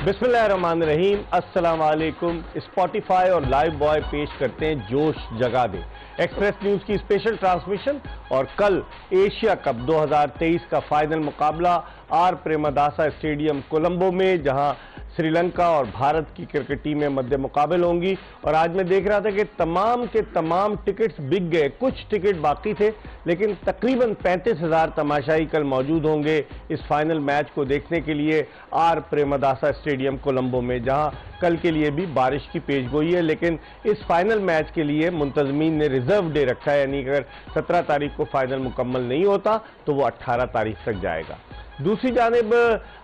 बिस्मिल्लाहिर्रहमानिर्रहीम, अस्सलाम वालेकुम। स्पॉटिफाई और लाइव बॉय पेश करते हैं जोश जगा दे एक्सप्रेस न्यूज की स्पेशल ट्रांसमिशन। और कल एशिया कप 2023 का फाइनल मुकाबला आर प्रेमदासा स्टेडियम कोलंबो में, जहां श्रीलंका और भारत की क्रिकेट टीमें मध्य मुकाबल होंगी। और आज मैं देख रहा था कि तमाम के तमाम टिकट्स बिक गए, कुछ टिकट बाकी थे, लेकिन तकरीबन 35,000 तमाशाई कल मौजूद होंगे इस फाइनल मैच को देखने के लिए आर प्रेमदासा स्टेडियम कोलंबो में, जहां कल के लिए भी बारिश की पेशगोई है। लेकिन इस फाइनल मैच के लिए मुंतजमीन ने रिजर्व डे रखा है, यानी अगर 17 तारीख को फाइनल मुकम्मल नहीं होता तो वो 18 तारीख तक जाएगा। दूसरी जानिब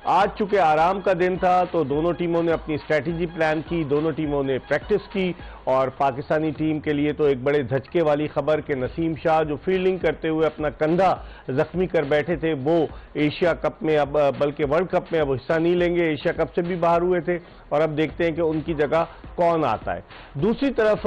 आज चूंकि आराम का दिन था तो दोनों टीमों ने अपनी स्ट्रैटेजी प्लान की, दोनों टीमों ने प्रैक्टिस की। और पाकिस्तानी टीम के लिए तो एक बड़े झटके वाली खबर कि नसीम शाह जो फील्डिंग करते हुए अपना कंधा जख्मी कर बैठे थे, वो एशिया कप में अब बल्कि वर्ल्ड कप में अब हिस्सा नहीं लेंगे। एशिया कप से भी बाहर हुए थे और अब देखते हैं कि उनकी जगह कौन आता है। दूसरी तरफ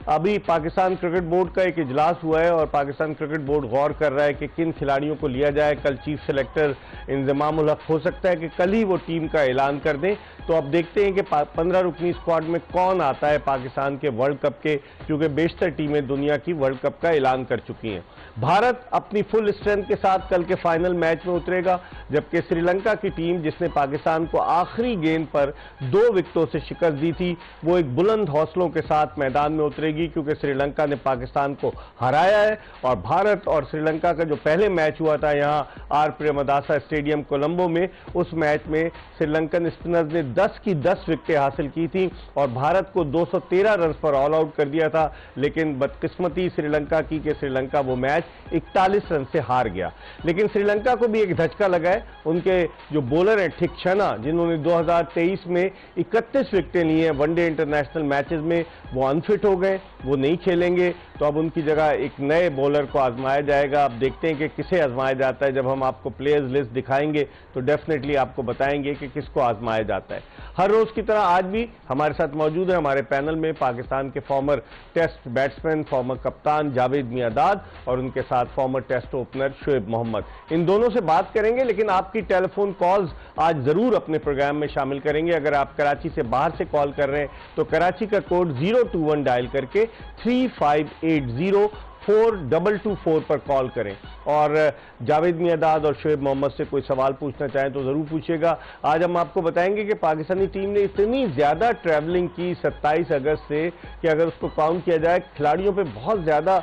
अभी पाकिस्तान क्रिकेट बोर्ड का एक इजलास हुआ है और पाकिस्तान क्रिकेट बोर्ड गौर कर रहा है कि किन खिलाड़ियों को लिया जाए। कल चीफ सेलेक्टर इंजमामुल हक हो सकता है कि कल ही वो टीम का ऐलान कर दें। तो अब देखते हैं कि 15 रुकनी स्क्वाड में कौन आता है पाकिस्तान के वर्ल्ड कप के, क्योंकि बेशतर टीमें दुनिया की वर्ल्ड कप का ऐलान कर चुकी हैं। भारत अपनी फुल स्ट्रेंथ के साथ कल के फाइनल मैच में उतरेगा, जबकि श्रीलंका की टीम जिसने पाकिस्तान को आखिरी गेंद पर 2 विकेटों से शिकस्त दी थी, वो एक बुलंद हौसलों के साथ मैदान में उतरेगी, क्योंकि श्रीलंका ने पाकिस्तान को हराया है। और भारत और श्रीलंका का जो पहले मैच हुआ था यहाँ आर प्रेमदासा स्टेडियम कोलंबो में, उस मैच में श्रीलंकन स्पिनर्स ने 10 की 10 विकेटें हासिल की थी और भारत को 213 रन पर ऑल आउट कर दिया था। लेकिन बदकिस्मती श्रीलंका की कि श्रीलंका वो मैच 41 रन से हार गया। लेकिन श्रीलंका को भी एक झटका लगा है, उनके जो बॉलर हैं थिक्क्षणा, जिन्होंने 2023 में 31 विकेटें ली हैं वनडे इंटरनेशनल मैचेस में, वो अनफिट हो गए, वो नहीं खेलेंगे। तो अब उनकी जगह एक नए बॉलर को आजमाया जाएगा। अब देखते हैं कि किसे आजमाया जाता है। जब हम आपको प्लेयर्स लिस्ट दिखाएंगे तो डेफिनेटली आपको बताएंगे कि किसको आजमाया जाता है। हर रोज की तरह आज भी हमारे साथ मौजूद है हमारे पैनल में पाकिस्तान के फॉर्मर टेस्ट बैट्समैन, फॉर्मर कप्तान जावेद मियांदाद और उनके साथ former test opener Shoaib Mohammad. इन दोनों से बात करेंगे, लेकिन आपकी टेलीफोन कॉल्स आज जरूर अपने प्रोग्राम में शामिल करेंगे। अगर आप कराची से बाहर से कॉल कर रहे हैं तो कराची का कोड 021 डायल करके 3580-4224 पर कॉल करें। और जावेद मियांदाद और शोएब मोहम्मद से कोई सवाल पूछना चाहें तो जरूर पूछिएगा। आज हम आपको बताएंगे कि पाकिस्तानी टीम ने इतनी ज्यादा ट्रैवलिंग की 27 अगस्त से कि अगर उसको काउंट किया जाए खिलाड़ियों पे बहुत ज्यादा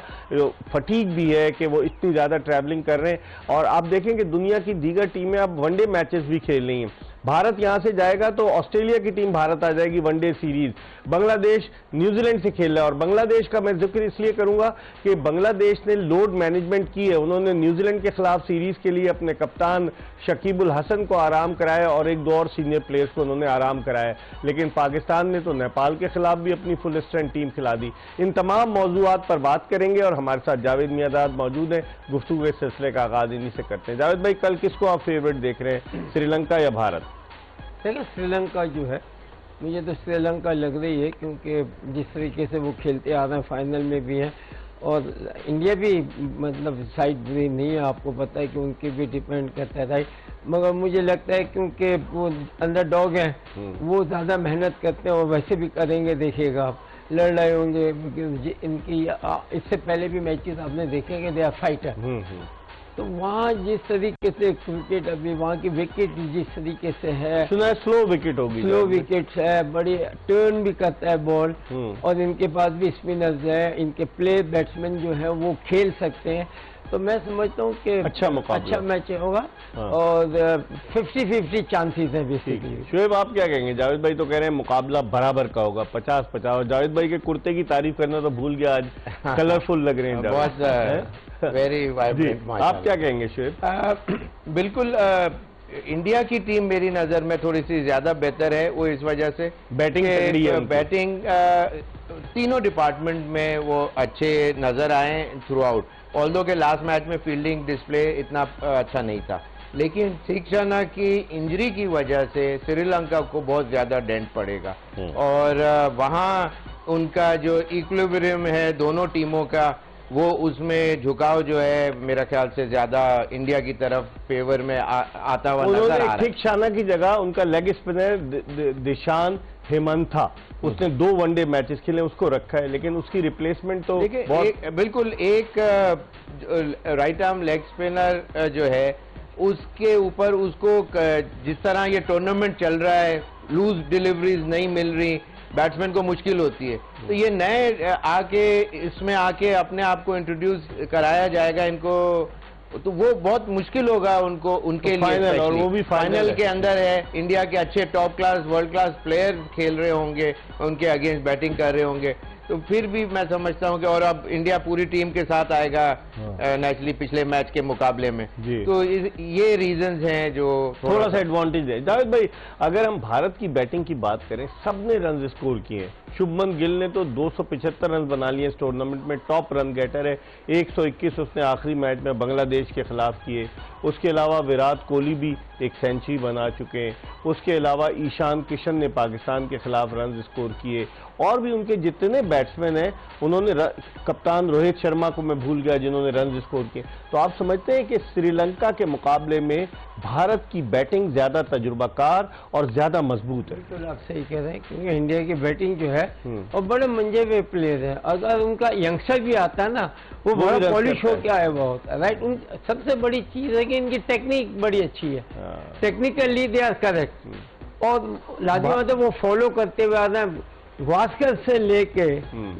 फटीग भी है कि वो इतनी ज्यादा ट्रैवलिंग कर रहे हैं। और आप देखें कि दुनिया की दीगर टीमें अब वनडे मैचेस भी खेल रही हैं। भारत यहां से जाएगा तो ऑस्ट्रेलिया की टीम भारत आ जाएगी वनडे सीरीज, बांग्लादेश न्यूजीलैंड से खेल रहा है। और बांग्लादेश का मैं जिक्र इसलिए करूंगा कि बांग्लादेश ने लोड मैनेजमेंट की है। उन्होंने न्यूजीलैंड के खिलाफ सीरीज के लिए अपने कप्तान शकीबुल हसन को आराम कराया और एक दो और सीनियर प्लेयर्स को उन्होंने आराम कराया। लेकिन पाकिस्तान ने तो नेपाल के खिलाफ भी अपनी फुल स्ट्रेंथ टीम खिला दी। इन तमाम मौजूआत पर बात करेंगे और हमारे साथ जावेद मियांदाद मौजूद हैं। गुफ्तगू के सिलसिले का आगाज इन्हीं से करते हैं। जावेद भाई, कल किसको आप फेवरेट देख रहे हैं, श्रीलंका या भारत? देखिए, श्रीलंका जो है, मुझे तो श्रीलंका लग रही है, क्योंकि जिस तरीके से वो खेलते आ रहे हैं, फाइनल में भी हैं। और इंडिया भी मतलब साइड भी नहीं है, आपको पता है कि उनके भी डिपेंड करता है। मगर मुझे लगता है क्योंकि वो अंडरडॉग हैं, वो ज़्यादा मेहनत करते हैं और वैसे भी करेंगे, देखिएगा आप लड़ रहे होंगे। इनकी इससे पहले भी मैचेस आपने देखेंगे, दे आर फाइटर। तो वहाँ जिस तरीके से क्रिकेट, अभी वहाँ की विकेट जिस तरीके से है, सुना है स्लो विकेट होगी, स्लो विकेट है, बड़ी टर्न भी करता है बॉल। और इनके पास भी स्पिनर्स है, इनके प्ले बैट्समैन जो है वो खेल सकते हैं। तो मैं समझता हूँ कि अच्छा मैच होगा। हाँ। और 50-50 चांसेस हैं बेसिकली। शोएब, आप क्या कहेंगे? जावेद भाई तो कह रहे हैं मुकाबला बराबर का होगा, 50-50। जावेद भाई के कुर्ते की तारीफ करना तो भूल गया, आज कलरफुल लग रहे हैं। Very vibrant. आप क्या कहेंगे शोएब? बिल्कुल, इंडिया की टीम मेरी नज़र में थोड़ी सी ज़्यादा बेहतर है। वो इस वजह से बैटिंग तीनों डिपार्टमेंट में वो अच्छे नज़र आए थ्रू आउट। ऑल्दो के लास्ट मैच में फील्डिंग डिस्प्ले इतना अच्छा नहीं था, लेकिन थिक्क्षणा की इंजरी की वजह से श्रीलंका को बहुत ज़्यादा डेंट पड़ेगा। और वहाँ उनका जो इक्विलिब्रियम है दोनों टीमों का, वो उसमें झुकाव जो है मेरा ख्याल से ज्यादा इंडिया की तरफ फेवर में आता हुआ नजर आ रहा है। ठीक शाना की जगह उनका लेग स्पिनर दिशान हेमंत था, उसने 2 वनडे मैचेस खेले, उसको रखा है, लेकिन उसकी रिप्लेसमेंट तो बिल्कुल एक राइट आर्म लेग स्पिनर जो है उसके ऊपर उसको जिस तरह ये टूर्नामेंट चल रहा है, लूज डिलीवरीज नहीं मिल रही, बैट्समैन को मुश्किल होती है। तो ये नए आके इसमें आके अपने आप को इंट्रोड्यूस कराया जाएगा इनको, तो वो बहुत मुश्किल होगा उनको, उनके लिए फाइनल, और वो भी फाइनल के अंदर है। इंडिया के अच्छे top class world class player खेल रहे होंगे, उनके अगेंस्ट बैटिंग कर रहे होंगे, तो फिर भी मैं समझता हूं कि और अब इंडिया पूरी टीम के साथ आएगा नेचुरली पिछले मैच के मुकाबले में, तो ये रीजंस हैं जो थोड़ा सा एडवांटेज है। जावेद भाई, अगर हम भारत की बैटिंग की बात करें, सबने रन स्कोर किए हैं। शुभमन गिल ने तो 275 रन बना लिए इस टूर्नामेंट में, टॉप रन गेटर है, 121 उसने आखिरी मैच में बांग्लादेश के खिलाफ किए। उसके अलावा विराट कोहली भी एक सेंचुरी बना चुके हैं। उसके अलावा ईशान किशन ने पाकिस्तान के खिलाफ रन स्कोर किए, और भी उनके जितने बैट्समैन हैं उन्होंने, कप्तान रोहित शर्मा को मैं भूल गया जिन्होंने रन स्कोर किए। तो आप समझते हैं कि श्रीलंका के मुकाबले में भारत की बैटिंग ज्यादा तजुर्बाकार और ज्यादा मजबूत है? बिल्कुल आप सही कह रहे हैं, क्योंकि इंडिया की बैटिंग जो है और बड़े मंजे हुए प्लेयर है। अगर उनका यंगस्टर भी आता है ना, वो बड़ा पॉलिश हो के आया बहुत, राइट। सबसे बड़ी चीज है कि इनकी टेक्निक बड़ी अच्छी है, टेक्निकली दे आर करेक्ट, और लाजवाब वो फॉलो करते हुए आ रहे हैं गावस्कर से लेके,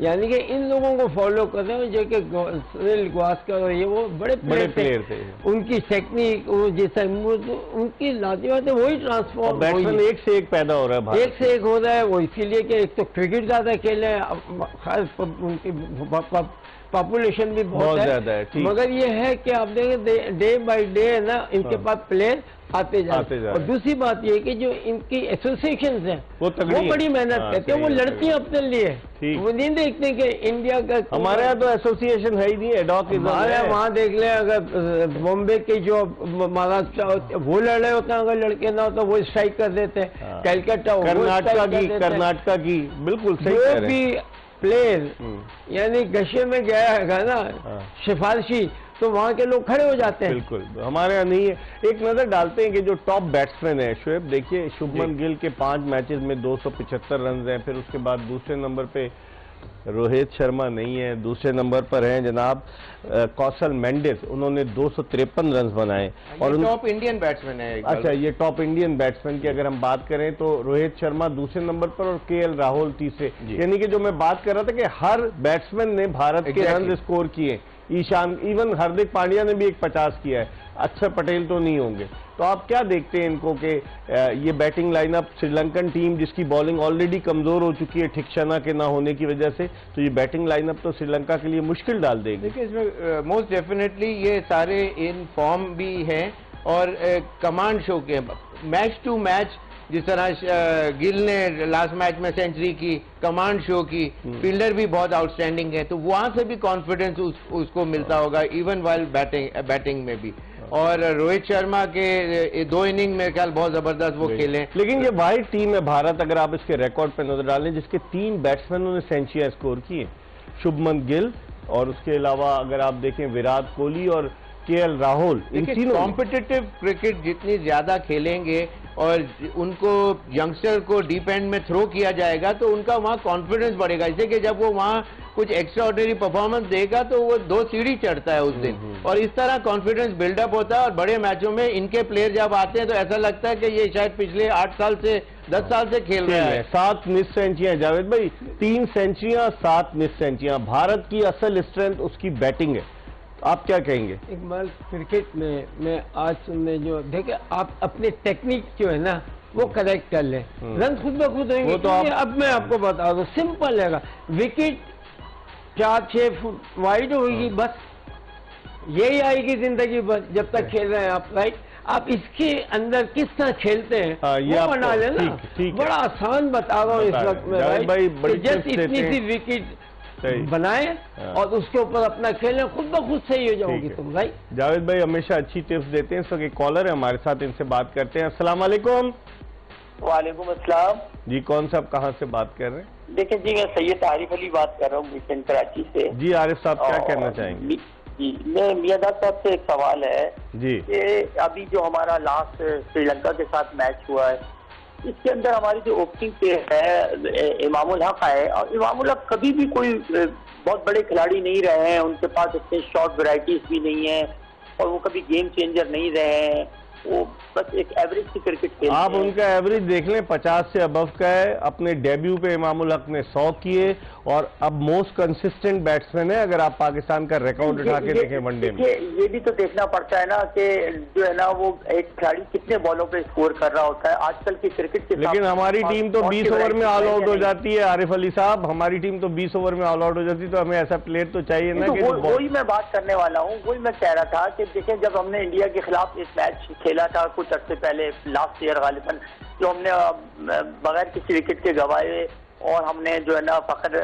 यानी कि इन लोगों को फॉलो कर रहे हैं जो कि सुनील गावस्कर और ये वो बड़े प्लेयर थे। उनकी टेक्निक, वो जैसा उनकी लाजवाब वही ट्रांसफॉर्म, बैट्समैन एक से एक पैदा हो रहा है, एक से एक हो रहा है। वो इसीलिए कि एक तो क्रिकेट ज्यादा खेले, उनकी पॉपुलेशन भी बहुत ज्यादा है, मगर ये है कि आप देखें डे बाय डे ना इनके पास प्लेयर आते जाते। और दूसरी बात ये कि जो इनकी एसोसिएशन है वो बड़ी मेहनत करती है, वो लड़ती है अपने लिए, वो नहीं देखते कि इंडिया का। हमारे यहाँ तो एसोसिएशन है ही नहीं, एडॉक हमारे वहाँ देख ले, अगर बॉम्बे के जो महाराष्ट्र वो लड़े होते हैं, अगर लड़के ना हो तो वो स्ट्राइक कर देते हैं। कलकत्ता, कर्नाटका की बिल्कुल सही प्लेयर यानी गशे में गया है ना सिफारशी, तो वहाँ के लोग खड़े हो जाते हैं। बिल्कुल, हमारे यहाँ नहीं है। एक नजर डालते हैं कि जो टॉप बैट्समैन है शोएब, देखिए शुभमन गिल के 5 मैचेस में 275 रन हैं, फिर उसके बाद दूसरे नंबर पे रोहित शर्मा नहीं है, दूसरे नंबर पर हैं जनाब कौशल मेंडिस, उन्होंने 253 रन बनाए, और टॉप इंडियन बैट्समैन है। अच्छा, ये टॉप इंडियन बैट्समैन की अगर हम बात करें तो रोहित शर्मा दूसरे नंबर पर और केएल राहुल तीसरे, यानी कि जो मैं बात कर रहा था कि हर बैट्समैन ने भारत के रन स्कोर किए। ईशान, इवन हार्दिक पांड्या ने भी एक 50 किया है, अक्षर पटेल तो नहीं होंगे। तो आप क्या देखते हैं इनको कि ये बैटिंग लाइनअप, श्रीलंकन टीम जिसकी बॉलिंग ऑलरेडी कमजोर हो चुकी है ठिकशाना के ना होने की वजह से, तो ये बैटिंग लाइनअप तो श्रीलंका के लिए मुश्किल डाल देगी। देखिए इसमें मोस्ट डेफिनेटली ये सारे इन फॉर्म भी हैं और कमांड शो के, मैच टू मैच जिस तरह गिल ने लास्ट मैच में सेंचुरी की, कमांड शो की, फील्डर भी बहुत आउटस्टैंडिंग है, तो वहां से भी कॉन्फिडेंस उसको मिलता होगा इवन वाइल बैटिंग में भी। और रोहित शर्मा के 2 इनिंग में ख्याल बहुत जबरदस्त वो खेले। लेकिन ये वाइड टीम है भारत, अगर आप इसके रिकॉर्ड पर नजर डालें, जिसके 3 बैट्समैनों ने सेंचुरियां स्कोर की है, शुभमन गिल, और उसके अलावा अगर आप देखें विराट कोहली और केएल राहुल। इन तीनों कॉम्पिटिटिव क्रिकेट जितनी ज्यादा खेलेंगे और उनको यंगस्टर को डीप एंड में थ्रो किया जाएगा तो उनका वहाँ कॉन्फिडेंस बढ़ेगा, जैसे कि जब वो वहाँ कुछ एक्स्ट्रा ऑर्डिनरी परफॉर्मेंस देगा तो वो 2 सीढ़ी चढ़ता है उस दिन, और इस तरह कॉन्फिडेंस बिल्डअप होता है। और बड़े मैचों में इनके प्लेयर जब आते हैं तो ऐसा लगता है कि ये शायद पिछले 8 साल से 10 साल से खेल रहे हैं। 7 मिस सेंचुरियां जावेद भाई, 3 सेंचुरियां 7 मिस सेंचुरियां। भारत की असल स्ट्रेंथ उसकी बैटिंग है, आप क्या कहेंगे? इकबाल, क्रिकेट में मैं आज सुनने जो देखे, आप अपनी टेक्निक जो है ना वो करेक्ट कर लें, रन खुद ब खुद होंगे। वो तो अब मैं आपको बता दूं, सिंपल है, विकेट 4-6 फुट वाइड होगी, बस यही आएगी जिंदगी बस जब तक खेल रहे हैं आप, राइट। आप इसके अंदर किस तरह खेलते हैं वो बना लेना, बड़ा आसान बता रहा हूँ इस वक्त में, राइट। जस्ट इतनी सी विकेट बनाए और उसके ऊपर अपना खेलें, खुद ब खुद सही हो जाओगी तुम, राइट। जावेद भाई हमेशा अच्छी टिप्स देते हैं। इस वक्त एक कॉलर है हमारे साथ, इनसे बात करते हैं। अस्सलाम वालेकुम। वालेकुम अस्सलाम जी, कौन साहब कहाँ से बात कर रहे हैं? देखिए जी, मैं सैयद आरिफ अली बात कर रहा हूँ मिशन कराची से। जी आरिफ साहब, क्या कहना चाहेंगे? जी, मैं मियादाद साहब से एक सवाल है जी कि अभी जो हमारा लास्ट श्रीलंका के साथ मैच हुआ है, इसके अंदर हमारी जो ओपनिंग पे है इमामुल हक है, और इमामुल हक कभी भी कोई बहुत बड़े खिलाड़ी नहीं रहे हैं, उनके पास इतने शॉर्ट वैरायटीज भी नहीं है, और वो कभी गेम चेंजर नहीं रहे हैं, वो बस एक एवरेज की क्रिकेट खेलते आप हैं। उनका एवरेज देख लें, 50 से अबव का है। अपने डेब्यू पे इमामुल हक ने 100 किए और अब मोस्ट कंसिस्टेंट बैट्समैन है अगर आप पाकिस्तान का रिकॉर्ड उठा के देखें वनडे में। ये भी तो देखना पड़ता है ना कि जो है ना वो एक खिलाड़ी कितने बॉलों पे स्कोर कर रहा होता है आजकल की क्रिकेट के। लेकिन हमारी टीम तो 20 ओवर में ऑल आउट हो जाती है आरिफ अली साहब, हमारी टीम तो 20 ओवर में ऑल आउट हो जाती है, तो हमें ऐसा प्लेयर तो चाहिए ना कि वही मैं बात करने वाला हूँ, वही मैं कह रहा था कि देखें जब हमने इंडिया के खिलाफ एक मैच खेला था कुछ अर्से पहले, लास्ट ईयर गालिबन, जो हमने बगैर किसी विकेट के गवाए, और हमने जो है ना फखर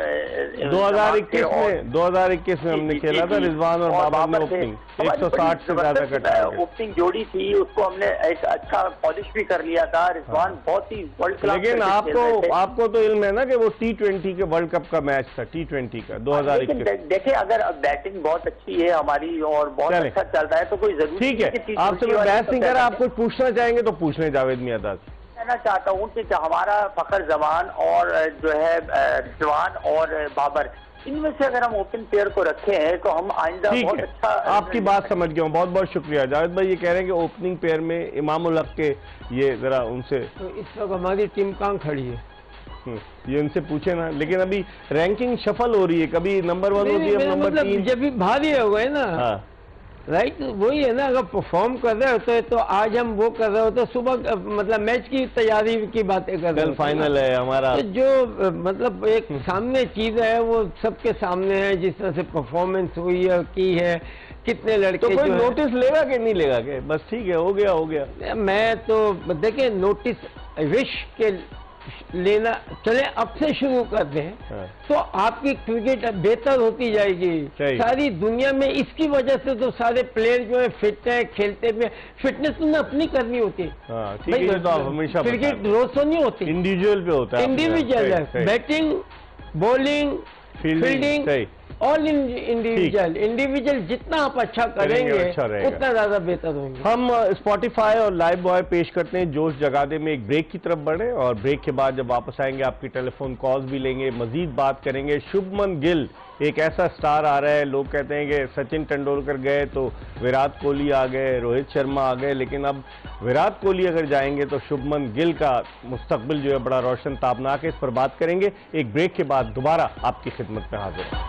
2021 में हमने खेला था रिजवान और बाबर ने ओपनिंग 160 से ज्यादा का ओपनिंग जोड़ी थी, उसको हमने एक अच्छा पॉलिश भी कर लिया था। रिजवान बहुत ही वर्ल्ड क्लास। लेकिन आपको तो इल्म है ना कि वो T20 के वर्ल्ड कप का मैच था, T20 का 2021। देखिए अगर बैटिंग बहुत अच्छी है हमारी और बहुत अच्छा चल रहा है तो कोई जरूरी ठीक है। आपसे मैं बहस नहीं कर रहा, आप कुछ पूछना चाहेंगे तो पूछ लें जावेद मियादाद। कहना चाहता हूँ कि हमारा फखर जमान और जो है रिजवान और बाबर, इनमें से अगर हम ओपन प्लेयर को रखे हैं तो हम आइंदा बहुत अच्छा। आपकी बात समझ गया हूँ, बहुत बहुत शुक्रिया। जावेद भाई ये कह रहे हैं कि ओपनिंग पेयर में इमामुल हक के, ये जरा उनसे, तो इस वक्त हमारी टीम कहाँ खड़ी है ये उनसे पूछे ना। लेकिन अभी रैंकिंग शफल हो रही है, कभी नंबर 1 होती है, नंबर 3। जब भी भारी हो गए ना, राइट, वही है ना, अगर परफॉर्म कर रहे होते तो आज हम वो कर रहे होते, सुबह मतलब मैच की तैयारी की बातें कर रहे कल फाइनल है हमारा, तो जो मतलब एक सामने चीज है वो सबके सामने है, जिस तरह से परफॉर्मेंस हुई है की है, कितने लड़के तो कोई नोटिस लेगा कि नहीं लेगा के, बस ठीक है, हो गया। मैं तो देखिए नोटिस विश के लेना चले अब से शुरू कर दें तो आपकी क्रिकेट बेहतर होती जाएगी सारी दुनिया में। इसकी वजह से तो सारे प्लेयर जो है फिट है, खेलते हुए, फिटनेस तो अपनी करनी होती है, तो हमेशा क्रिकेट रोज तो नहीं होती, इंडिविजुअल पे होता है, इंडिविजुअल है, batting, bowling, fielding all individual जितना आप अच्छा करेंगे उतना ज्यादा बेहतर होंगे। हम स्पॉटिफाई और लाइव बॉय पेश करते हैं जोश जगा दे में एक ब्रेक की तरफ बढ़े, और ब्रेक के बाद जब वापस आएंगे आपकी टेलीफोन कॉल्स भी लेंगे, मजीद बात करेंगे। शुभमन गिल एक ऐसा स्टार आ रहा है, लोग कहते हैं कि सचिन तेंदुलकर गए तो विराट कोहली आ गए, रोहित शर्मा आ गए, लेकिन अब विराट कोहली अगर जाएंगे तो शुभमन गिल का मुस्तकबिल जो है बड़ा रोशन ताबनाक है। इस पर बात करेंगे एक ब्रेक के बाद, दोबारा आपकी खिदमत में हाजिर है।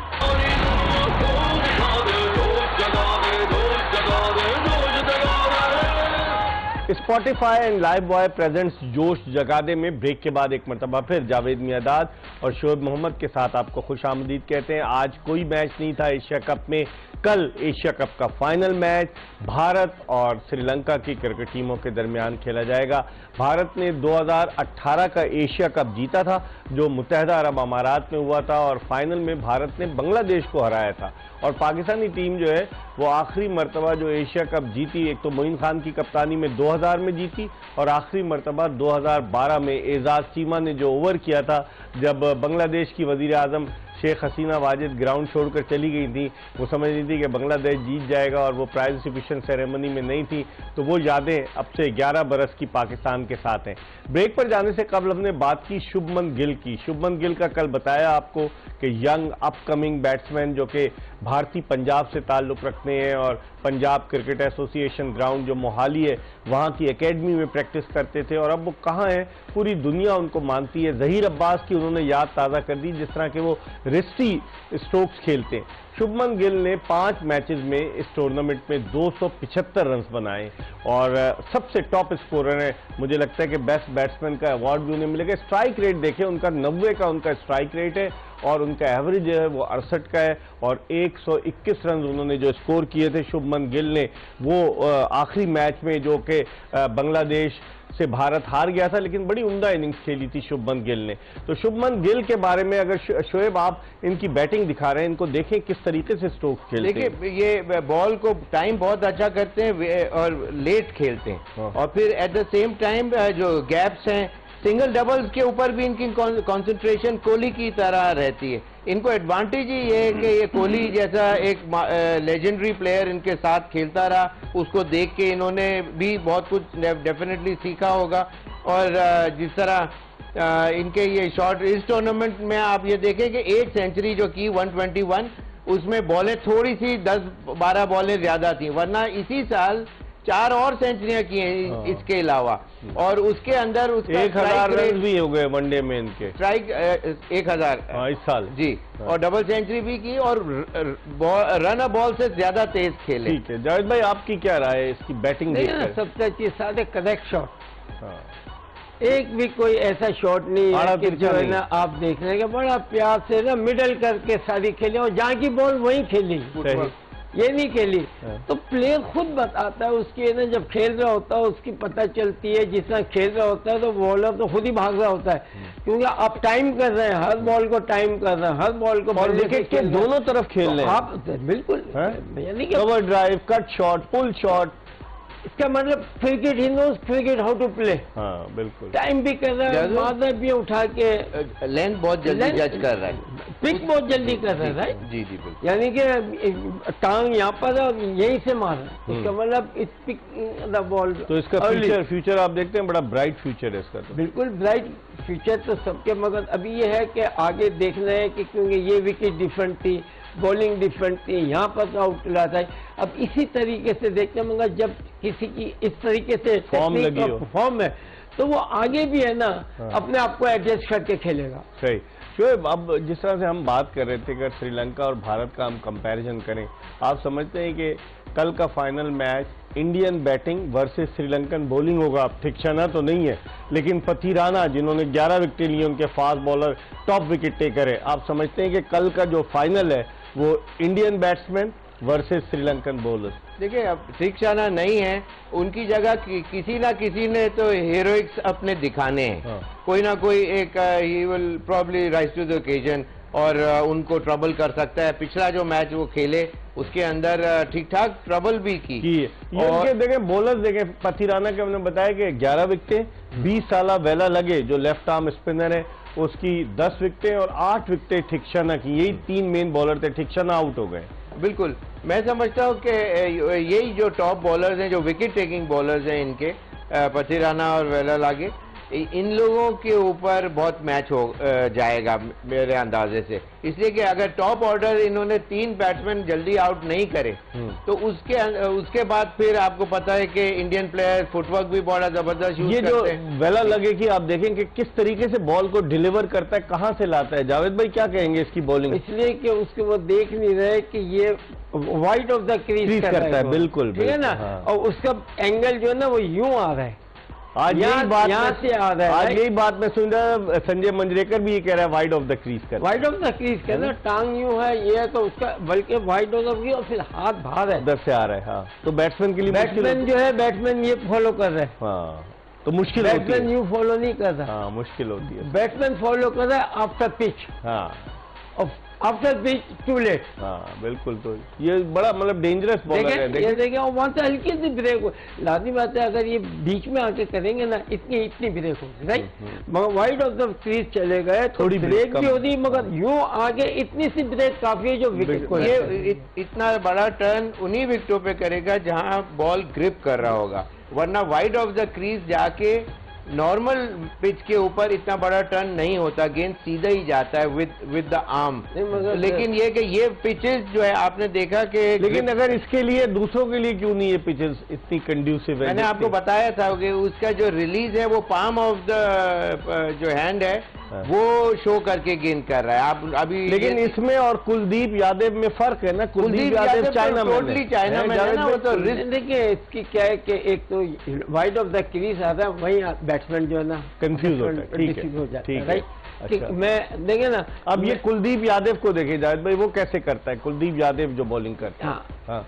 Spotify and live boy presents जोश जगादे में ब्रेक के बाद एक मरतबा फिर जावेद मियादाद और शोएब मोहम्मद के साथ आपको खुशामदीद कहते हैं। आज कोई मैच नहीं था एशिया कप में, कल एशिया कप का फाइनल मैच भारत और श्रीलंका की क्रिकेट टीमों के दरमियान खेला जाएगा। भारत ने 2018 का एशिया कप जीता था जो मुत्तहदा अरब अमारात में हुआ था, और फाइनल में भारत ने बांग्लादेश को हराया था। और पाकिस्तानी टीम जो है वो आखिरी मरतबा जो एशिया कप जीती, एक तो मोइन खान की कप्तानी में 2000 में जीती, और आखिरी मरतबा 2012 में एजाज चीमा ने जो ओवर किया था जब बांग्लादेश की वजीर आजम शेख हसीना वाजिद ग्राउंड छोड़कर चली गई थी, वो समझ रही थी कि बांग्लादेश जीत जाएगा और वो प्राइज डिस्ट्रीब्यूशन सेरेमनी में नहीं थी, तो वो यादें अब से 11 बरस की पाकिस्तान के साथ हैं। ब्रेक पर जाने से कबल हमने बात की शुभमन गिल की। शुभमन गिल का कल बताया आपको कि यंग अपकमिंग बैट्समैन जो कि भारतीय पंजाब से ताल्लुक़ रखते हैं और पंजाब क्रिकेट एसोसिएशन ग्राउंड जो मोहाली है वहाँ की एकेडमी में प्रैक्टिस करते थे, और अब वो कहाँ हैं, पूरी दुनिया उनको मानती है। जहीर अब्बास की उन्होंने याद ताज़ा कर दी, जिस तरह के वो रिस्टी स्ट्रोक्स खेलते हैं। शुभमन गिल ने 5 मैचेस में इस टूर्नामेंट में 275 रन बनाए और सबसे टॉप स्कोरर है। मुझे लगता है कि बेस्ट बैट्समैन का अवार्ड भी उन्हें मिलेगा। स्ट्राइक रेट देखें, उनका 90 का उनका स्ट्राइक रेट है और उनका एवरेज जो है वो 68 का है, और 121 रन उन्होंने जो स्कोर किए थे शुभमन गिल ने, वो आखिरी मैच में जो कि बांग्लादेश से भारत हार गया था, लेकिन बड़ी उम्दा इनिंग्स खेली थी शुभमन गिल ने। तो शुभमन गिल के बारे में अगर शोएब आप इनकी बैटिंग दिखा रहे हैं, इनको देखें किस तरीके से स्ट्रोक्स खेलते हैं। देखिए ये बॉल को टाइम बहुत अच्छा करते हैं और लेट खेलते हैं, और फिर एट द सेम टाइम जो गैप्स हैं सिंगल डबल्स के ऊपर भी इनकी कंसंट्रेशन कोहली की तरह रहती है। इनको एडवांटेज ही ये है कि ये कोहली जैसा एक लेजेंडरी प्लेयर इनके साथ खेलता रहा, उसको देख के इन्होंने भी बहुत कुछ डेफिनेटली सीखा होगा। और जिस तरह इनके ये शॉट इस टूर्नामेंट में आप ये देखें कि 8 सेंचुरी जो की 121, उसमें बॉलें थोड़ी सी 10-12 बॉलें ज्यादा थी, वरना इसी साल 4 और सेंचुरियां की हैं इसके अलावा। और उसके अंदर उसका 1000 रन भी हो गए वनडे में इनके, स्ट्राइक 1000 इस साल जी, और डबल सेंचुरी भी की और रन बॉल से ज्यादा तेज खेले। ठीक है जावेद भाई, आपकी क्या राय है इसकी बैटिंग देखकर? सबसे अच्छी सारे करेक्ट शॉट, एक भी कोई ऐसा शॉट नहीं है कि जो है ना आप देख रहे हैं बड़ा प्यार से ना मिडल करके सारी खेली और जहाँ की बॉल वहीं खेली, ये नहीं खेली। तो प्लेयर खुद बताता है उसकी ना, जब खेल रहा होता है उसकी पता चलती है, जिस तरह खेल रहा होता है तो बॉलर तो खुद ही भाग रहा होता है, क्योंकि आप टाइम कर रहे हैं, हर बॉल को टाइम कर रहे हैं, हर बॉल को और विकेट के दोनों तरफ खेल रहे हैं आप, बिल्कुल यानी कि cover drive, cut shot, pull shot, इसका मतलब cricket, he knows cricket how to play. हाँ बिल्कुल, टाइम भी कर रहा है, मारना भी उठा के, लेंथ बहुत जल्दी जज कर रहा है, पिक बहुत जल्दी कर रहा है, राइट? जी जी बिल्कुल, यानी कि टांग यहाँ पर है और यहीं से मार रहा है, इसका मतलब इस पिक द बॉल। तो इसका फ्यूचर आप देखते हैं, बड़ा ब्राइट फ्यूचर है इसका तो। बिल्कुल ब्राइट फ्यूचर तो सबके, मगर अभी ये है कि आगे देखना है कि क्योंकि ये विकेट डिफरेंट थी, बॉलिंग डिफरेंट थी, यहाँ पर आउट लाता है, अब इसी तरीके से देखते हैं, मगर जब किसी की इस तरीके से फॉर्म है तो वो आगे भी है ना अपने आप को एडजस्ट करके खेलेगा। सही शोएब, अब जिस तरह से हम बात कर रहे थे, अगर श्रीलंका और भारत का हम कंपैरिजन करें, आप समझते हैं कि कल का final match Indian batting versus Sri Lankan bowling होगा? अब थिक्शना तो नहीं है, लेकिन पथिराना जिन्होंने 11 विकेट लिए, उनके fast bowler top wicket taker है, आप समझते हैं कि कल का जो फाइनल है वो Indian batsman versus Sri Lankan bowlers? देखिए, अब थिक्शना नहीं है, उनकी जगह किसी ना किसी ने तो हीरोइक्स अपने दिखाने हैं। कोई ना कोई एक ही will probably rise to the occasion और उनको ट्रबल कर सकता है। पिछला जो मैच वो खेले उसके अंदर ठीक ठाक ट्रबल भी की। और देखें बॉलर्स देखें, पथिराना के हमने बताया कि 11 विकेटें, 20 साला वेला लगे जो लेफ्ट आर्म स्पिनर है उसकी 10 विकेटें और 8 विकेटें थिक्शना की, यही 3 मेन बॉलर थे, थिक्शना आउट हो गए। बिल्कुल, मैं समझता हूँ कि यही जो टॉप बॉलर्स हैं, जो विकेट टेकिंग बॉलर्स हैं इनके, पथिराना और वेला लागे, इन लोगों के ऊपर बहुत मैच हो जाएगा मेरे अंदाजे से, इसलिए कि अगर टॉप ऑर्डर इन्होंने 3 बैट्समैन जल्दी आउट नहीं करे तो उसके बाद फिर आपको पता है कि इंडियन प्लेयर फुटवर्क भी बड़ा जबरदस्त यूज करते हैं। ये जो वेला लगे कि आप देखें कि किस तरीके से बॉल को डिलीवर करता है, कहां से लाता है, जावेद भाई क्या कहेंगे इसकी बॉलिंग? इसलिए कि उसको वो देख नहीं रहे कि ये वाइड ऑफ द क्रीज करता है, बिल्कुल ठीक है ना, और उसका एंगल जो है ना वो यूं आ रहा है, आज यही बात यहाँ से आ रहा है, आज यही बात मैं सुन रहा, संजय मंजरेकर भी ये कह रहा है वाइड ऑफ द क्रीज कर, वाइड ऑफ द क्रीज कहना, टांग यूं है ये है तो उसका, बल्कि वाइड ऑफ द क्रीज और फिर हाथ बाहर है, उधर से आ रहा है। हाँ, तो बैट्समैन के लिए बैट्समैन जो है, बैट्समैन ये फॉलो कर रहे हैं। हाँ, तो मुश्किल, बैट्समैन यूं फॉलो नहीं कर रहा। हाँ, मुश्किल होती है। बैट्समैन फॉलो कर रहा है आफ्टर पिच। हाँ, आफ्टर पिच टू लेट। हाँ बिल्कुल, तो ये बड़ा मतलब डेंजरस बॉलर है। ये देखें वहां से हल्की सी ब्रेक हो, लाजमी बात है, अगर ये बीच में आके करेंगे ना इतनी ब्रेक होगी, राइट, मगर वाइड ऑफ द क्रीज चले गए थोड़ी ब्रेक भी होती, मगर यूं आगे इतनी सी ब्रेक काफी है जो विकेट को, ये इतना बड़ा टर्न उन्हीं विकेटों पे करेगा जहां बॉल ग्रिप कर रहा होगा, वरना वाइड ऑफ द क्रीज जाके नॉर्मल पिच के ऊपर इतना बड़ा टर्न नहीं होता, गेंद सीधा ही जाता है विद द आर्म। लेकिन ये कि ये पिचेस जो है आपने देखा कि, लेकिन अगर इसके लिए दूसरों के लिए क्यों नहीं ये पिचेस इतनी कंड्यूसिव है? मैंने आपको बताया था कि उसका जो रिलीज है वो पाम ऑफ द जो हैंड है वो शो करके गेंद कर रहा है। आप अभी, लेकिन इसमें और कुलदीप यादव में फर्क है ना, कुलदीप यादव चाइना में, टोटली चाइना में है ना, वो तो देखिए इसकी क्या है कि एक तो वाइड ऑफ द क्रीज आता है, वही बैट्समैन जो है ना कंफ्यूज होता है, ठीक है, राइट। अच्छा, मैं देखे ना, अब ये कुलदीप यादव को देखे जावेद भाई, वो कैसे करता है कुलदीप यादव जो बॉलिंग करता है? हाँ,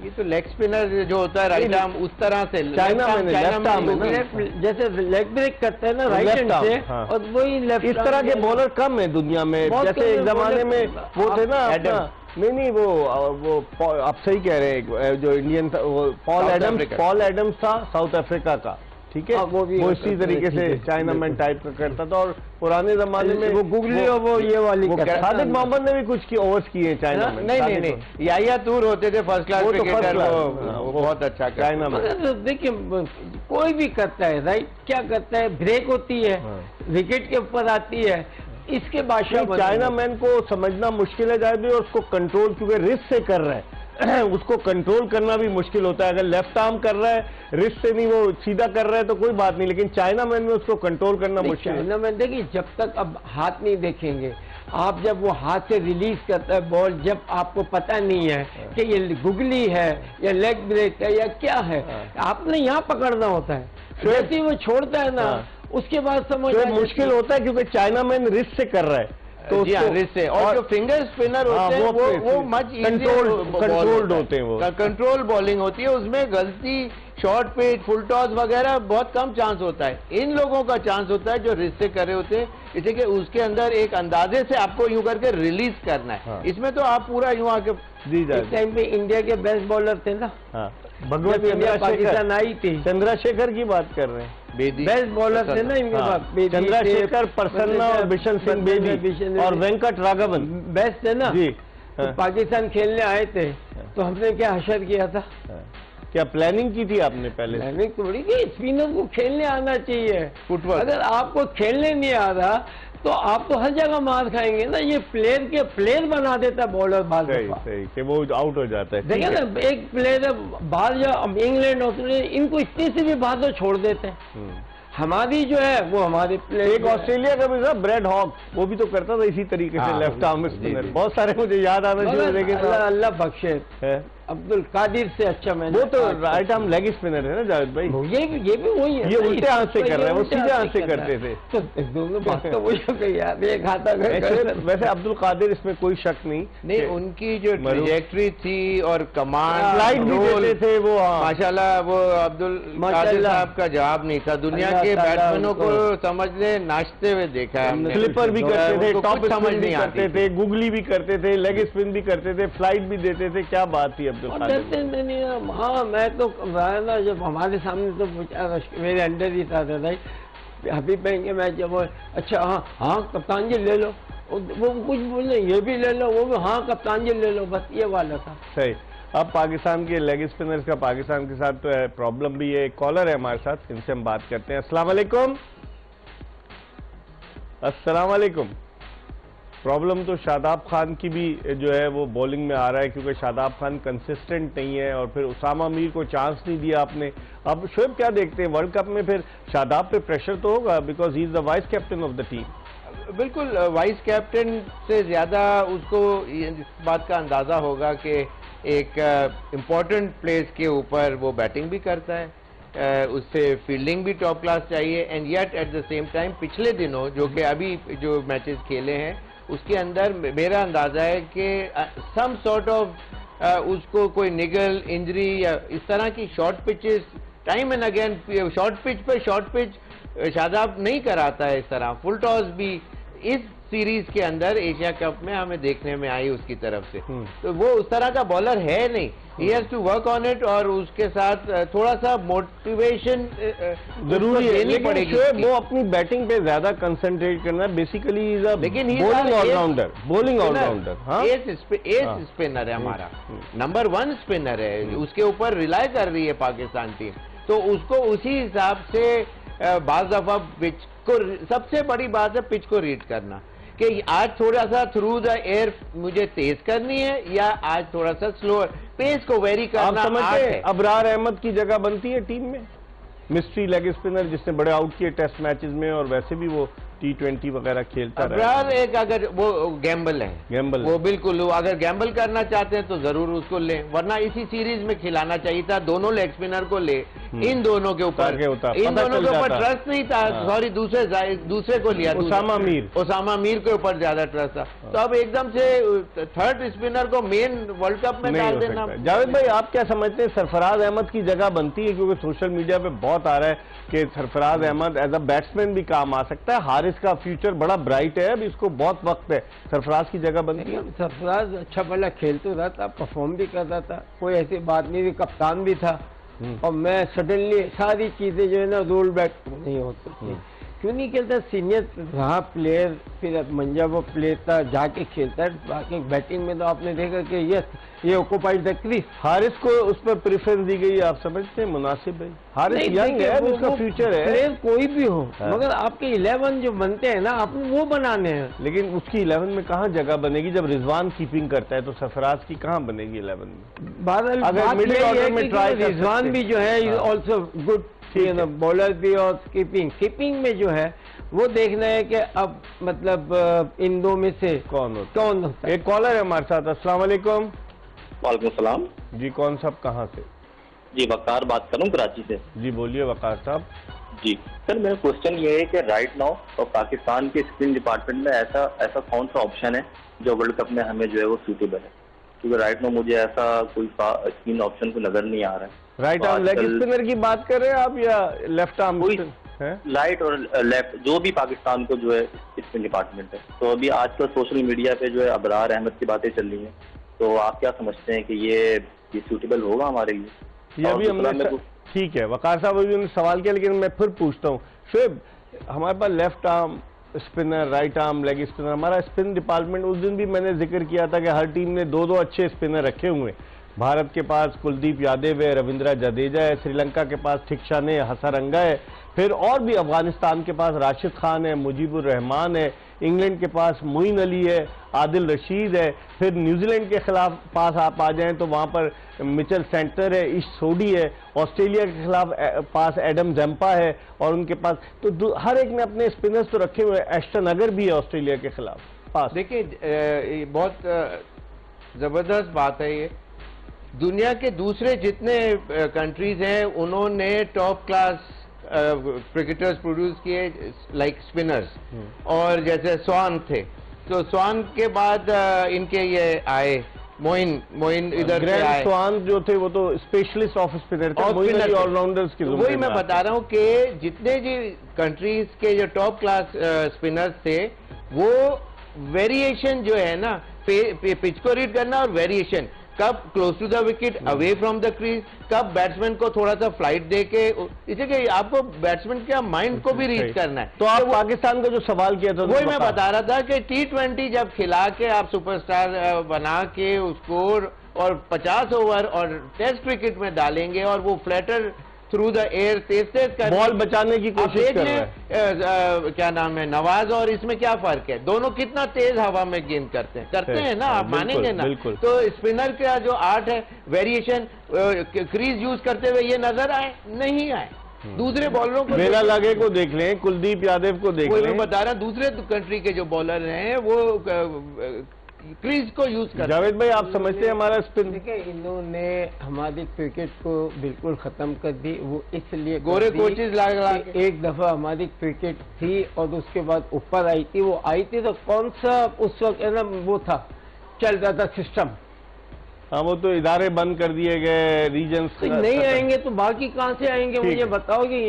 ये तो लेग स्पिनर जो होता है राइट आर्म, उस तरह से चाइना में जैसे लेग ब्रेक करते हैं ना राइट हैंड से, और वही लेफ्ट, इस तरह के बॉलर कम है दुनिया में। जैसे एक जमाने में वो थे ना, नहीं वो आप सही कह रहे हैं, जो इंडियन था वो पॉल एडम्स था साउथ अफ्रीका का, ठीक है, हाँ, वो इसी तरीके से चाइना मैन टाइप का करता था। और पुराने जमाने में वो गुगली और वो ये वाली सादिक मोहम्मद ने भी कुछ की ओवर्स किए चाइना में। नहीं, याया तूर होते थे फर्स्ट क्लास क्रिकेटर, वो बहुत अच्छा चाइना में। देखिए कोई भी करता है राइट, क्या करता है, ब्रेक होती है, विकेट के ऊपर आती है, इसके बादशाह। चाइना मैन को समझना मुश्किल है जाहिर, और उसको कंट्रोल क्योंकि रिस्क से कर रहा है उसको कंट्रोल करना भी मुश्किल होता है। अगर लेफ्ट आर्म कर रहा है, रिस्ट से नहीं, वो सीधा कर रहा है तो कोई बात नहीं, लेकिन चाइना मैन में उसको कंट्रोल करना मुश्किल है। चाइना मैन देखिए, जब तक अब हाथ नहीं देखेंगे आप, जब वो हाथ से रिलीज करता है बॉल, जब आपको पता नहीं है कि ये गुगली है या लेग ब्रेक है या क्या है, आपने यहाँ पकड़ना होता है। जैसे ही वो छोड़ता है ना, उसके बाद समझ मुश्किल होता है क्योंकि चाइना मैन रिस्ट से कर रहा है तो रिस्ट से। और जो फिंगर स्पिनर होते हैं वो मच कंट्रोल्ड होते हैं, वो कंट्रोल बॉलिंग होती है, उसमें गलती शॉर्ट पिच फुल टॉस वगैरह बहुत कम चांस होता है। इन लोगों का चांस होता है जो रिस्ट से कर रहे होते हैं, इसे कि उसके अंदर एक अंदाजे से आपको यूं करके रिलीज करना है। हाँ। इसमें तो आप पूरा यूं आके दी जाए। इस टाइम पे इंडिया के बेस्ट बॉलर थे ना, भगवत इंडिया पाकिस्तान आई थी, चंद्रशेखर की बात कर रहे हैं, बेस्ट बॉलर थे ना इनके पास, चंद्रशेखर, प्रसन्ना और बिशन सिंह बेदी और वेंकट राघवन बेस्ट थे ना जी। तो पाकिस्तान खेलने आए थे तो हमने क्या हशर किया था, क्या प्लानिंग की थी आपने पहले? प्लानिंग थोड़ी की, स्पिनर को खेलने आना चाहिए। फुटवर्क, अगर आपको खेलने नहीं आ रहा तो आप तो हर जगह मार खाएंगे ना। ये प्लेयर बना देता है बॉलर बाद में, सही कि वो आउट हो जाता है। देखिए ना, एक प्लेयर बाहर जो इंग्लैंड ऑस्ट्रेलिया, इनको इतने से भी बाहर तो छोड़ देते हैं। हमारी जो है वो हमारे प्लेयर, एक ऑस्ट्रेलिया का भी था ब्रेड हॉक, वो भी तो करता था इसी तरीके से, लेफ्ट आर्म स्पिनर। बहुत सारे मुझे याद आना चाहिए, लेकिन अल्लाह बख्शे अब्दुल कादिर से अच्छा मैंने, वो तो राइट आर्म लेग स्पिनर है ना जावेद भाई। ये भी वही है, ये उल्टे हाथ से कर रहे हैं, वो सीधे हाथ से करते थे। तो दोनों बात तो वही यार, एक हाथ। वैसे अब्दुल कादिर इसमें कोई शक नहीं, उनकी जो ट्रैजेक्टरी थी और कमांड फ्लाइट भी देते थे वो, माशाल्लाह। वो अब्दुल कादिर साहब का जवाब नहीं था। दुनिया के बैट्समैनों को समझ ले नाचते हुए देखा है हमने। स्लिपर भी करते थे, टॉप समझ नहीं करते थे, गुगली भी करते थे, लेग स्पिन भी करते थे, फ्लाइट भी देते थे। क्या बात थी डरते नहीं। हाँ, मैं तो ना, जब हमारे सामने तो मेरे अंडर ही था भाई, हबीब भाई के मैच जब, अच्छा हाँ कप्तान जी ले लो, वो कुछ बोले ये भी ले लो, वो भी हाँ कप्तान जी ले लो, बस ये वाला था। सही। अब पाकिस्तान के लेग स्पिनर्स का पाकिस्तान के साथ तो है प्रॉब्लम भी है। एक कॉलर है हमारे साथ, इनसे हम बात करते हैं। अस्सलाम वालेकुम। अस्सलाम वालेकुम। प्रॉब्लम तो शादाब खान की भी जो है वो बॉलिंग में आ रहा है, क्योंकि शादाब खान कंसिस्टेंट नहीं है, और फिर उसामा मीर को चांस नहीं दिया आपने। अब शोएब क्या देखते हैं, वर्ल्ड कप में फिर शादाब पे प्रेशर तो होगा, because he is the vice captain of the team. बिल्कुल, वाइस कैप्टन से ज्यादा उसको इस बात का अंदाजा होगा कि एक इम्पोर्टेंट प्लेस के ऊपर वो बैटिंग भी करता है, उससे फील्डिंग भी टॉप क्लास चाहिए, and yet at the same time पिछले दिनों जो कि अभी जो मैचेस खेले हैं उसके अंदर मेरा अंदाजा है कि सम सॉर्ट ऑफ उसको कोई निगल इंजरी या इस तरह की short pitches time and again, short pitch Shadab नहीं कराता है इस तरह। फुल टॉस भी इस सीरीज के अंदर एशिया कप में हमें देखने में आई उसकी तरफ से, तो वो उस तरह का बॉलर है नहीं। He has to work on it, और उसके साथ थोड़ा सा मोटिवेशन जरूरी है, लेकिन वो अपनी बैटिंग पे ज्यादा कंसंट्रेट करना, basically is a bowling allrounder, bowling allrounder. Ace spinner है हमारा, नंबर 1 स्पिनर है, उसके ऊपर रिलाई कर रही है पाकिस्तान टीम, तो उसको उसी हिसाब से बाज दफा पिच को, सबसे बड़ी बात है पिच को रीड करना, कि आज थोड़ा सा थ्रू द एयर मुझे तेज करनी है या आज थोड़ा सा स्लोअर, पेस को वेरी करना। आप समझते हैं अबरार अहमद की जगह बनती है टीम में, मिस्ट्री लेग स्पिनर जिसने बड़े आउट किए टेस्ट मैचेस में, और वैसे भी वो T20 वगैरह खेलता है। अबरार एक अगर वो गैम्बल है, गैम्बल वो बिल्कुल, अगर गैम्बल करना चाहते हैं तो जरूर उसको ले, वरना इसी सीरीज में खिलाना चाहिए था, दोनों लेग स्पिनर को ले। इन दोनों के ऊपर ट्रस्ट नहीं था, सॉरी दूसरे को लिया, उसामा मीर के ऊपर ज्यादा ट्रस्ट था, तो अब एकदम से थर्ड स्पिनर को मेन वर्ल्ड कप में डाल देना। जावेद भाई, आप क्या समझते हैं सरफराज अहमद की जगह बनती है? क्योंकि सोशल मीडिया पे बहुत आ रहा है कि Sarfaraz Ahmed as a batsman भी काम आ सकता है, हारिस का फ्यूचर बड़ा ब्राइट है, अब इसको बहुत वक्त है, सरफराज की जगह बनती है? सरफराज अच्छा भला खेल तो रहा था, परफॉर्म भी कर रहा था, कोई ऐसी बात नहीं थी, कप्तान भी था, और मैं सडनली सारी चीजें जो है ना रोल बैक नहीं हो सकती। क्यों नहीं खेलता? सीनियर रहा प्लेयर, फिर अब मंजाबो प्लेयर था, जाके खेलता है। बाकी बैटिंग में तो आपने देखा कि ये ऑक्युपाइड द क्रीज। हारिस को उस पर प्रेफरेंस दी गई, आप समझते हैं मुनासिब है? हारिस यंग है, उसका फ्यूचर है। प्लेयर कोई भी हो, मगर आपके 11 जो बनते हैं ना, आपने वो बनाने हैं। लेकिन उसकी 11 में कहाँ जगह बनेगी जब रिजवान कीपिंग करता है, तो सरफराज की कहाँ बनेगी 11 में? अगर मिडिल ऑर्डर में ट्राई, रिजवान भी जो है इज ऑल्सो गुड बॉलर भी, और कीपिंग में जो है वो देखना है कि अब मतलब इन दो में से कौन होता है। एक कॉलर है हमारे साथ। अस्सलाम वालेकुम। वालेकुम सलाम जी, कौन साहब कहाँ से? जी वकार बात करूं कराची से। जी बोलिए वकार साहब। जी सर, मेरा क्वेश्चन ये है कि राइट नाउ और पाकिस्तान के स्पिन डिपार्टमेंट में ऐसा कौन सा ऑप्शन है जो वर्ल्ड कप में हमें जो है वो सूटेबल है? क्योंकि राइट नाउ मुझे ऐसा कोई स्पिन ऑप्शन को नजर नहीं आ रहा है। राइट आर्म लेग स्पिनर की बात कर रहे हैं आप या लेफ्ट आर्म? राइट और लेफ्ट जो भी पाकिस्तान को जो है स्पिन डिपार्टमेंट है। तो अभी आजकल सोशल मीडिया पे जो है अबरार अहमद की बातें चल रही हैं, तो आप क्या समझते हैं कि ये सूटेबल होगा हमारे लिए? ये अभी हमने ठीक है वकार साहब अभी उन्होंने सवाल किया, लेकिन मैं फिर पूछता हूँ शुएब, हमारे पास left arm spinner, right arm leg spinner, हमारा स्पिन डिपार्टमेंट, उस दिन भी मैंने जिक्र किया था कि हर टीम ने दो अच्छे स्पिनर रखे हुए हैं। भारत के पास कुलदीप यादव है, रविंद्र जडेजा है, श्रीलंका के पास थिक्शन है, हसरंगा है, फिर और भी अफगानिस्तान के पास राशिद खान है, मुजीबुर रहमान है, इंग्लैंड के पास मोइन अली है, आदिल रशीद है, फिर न्यूजीलैंड के खिलाफ पास आप आ जाएं तो वहां पर मिचेल सेंटर है, ईश सोडी है, ऑस्ट्रेलिया के खिलाफ पास एडम जम्पा है, और उनके पास तो हर एक ने अपने स्पिनर्स तो रखे हुए हैं। एस्टन अगर भी है ऑस्ट्रेलिया के खिलाफ पास। देखिए बहुत जबरदस्त बात है ये। दुनिया के दूसरे जितने कंट्रीज हैं उन्होंने टॉप क्लास क्रिकेटर्स प्रोड्यूस किए लाइक स्पिनर्स, और जैसे स्वान थे, तो स्वान के बाद इनके ये आए मोइन इधर से आए। स्वान जो थे वो तो स्पेशलिस्ट ऑफ स्पिनर थे, ऑलराउंडर्स की। वही मैं बता रहा हूँ कि जितने जी कंट्रीज के जो टॉप क्लास स्पिनर्स थे, वो वेरिएशन जो है ना, पिच को रीड करना और वेरिएशन, कब close to the wicket, away from the crease, कब बैट्समैन को थोड़ा सा फ्लाइट देके, इसलिए आपको बैट्समैन के माइंड को भी रीड करना है। तो आप पाकिस्तान का जो सवाल किया था वही मैं बता रहा था कि T20 जब खिला के आप सुपरस्टार बना के उसको और 50 ओवर और टेस्ट क्रिकेट में डालेंगे और वो फ्लैटर थ्रू द एयर तेज कर बॉल बचाने की कोशिश कर रहे हैं। क्या नाम है, नवाज, और इसमें क्या फर्क है? दोनों कितना तेज हवा में गेंद करते हैं ना, आप मानेंगे ना? तो स्पिनर का जो आर्ट है, वेरिएशन, क्रीज यूज करते हुए ये नजर आए नहीं आए। दूसरे बॉलरों को मेरा लागे को देख लें, कुलदीप यादव को देख लें, मैं बता रहा दूसरे कंट्री के जो बॉलर हैं वो क्रीज को यूज कर। जावेद भाई आप समझते हैं हमारा स्पिन? देखिए इन्होंने हमारी क्रिकेट को बिल्कुल खत्म कर दी, वो इसलिए गोरे कोचेज लगा। एक दफा हमारी क्रिकेट थी और उसके बाद ऊपर आई थी, वो आई थी तो कौन सा उस वक्त है ना वो था, चल रहा था सिस्टम। हाँ वो तो इदारे बंद कर दिए गए, रीजन्स नहीं आएंगे तो बाकी कहाँ से आएंगे? मुझे बताओ कि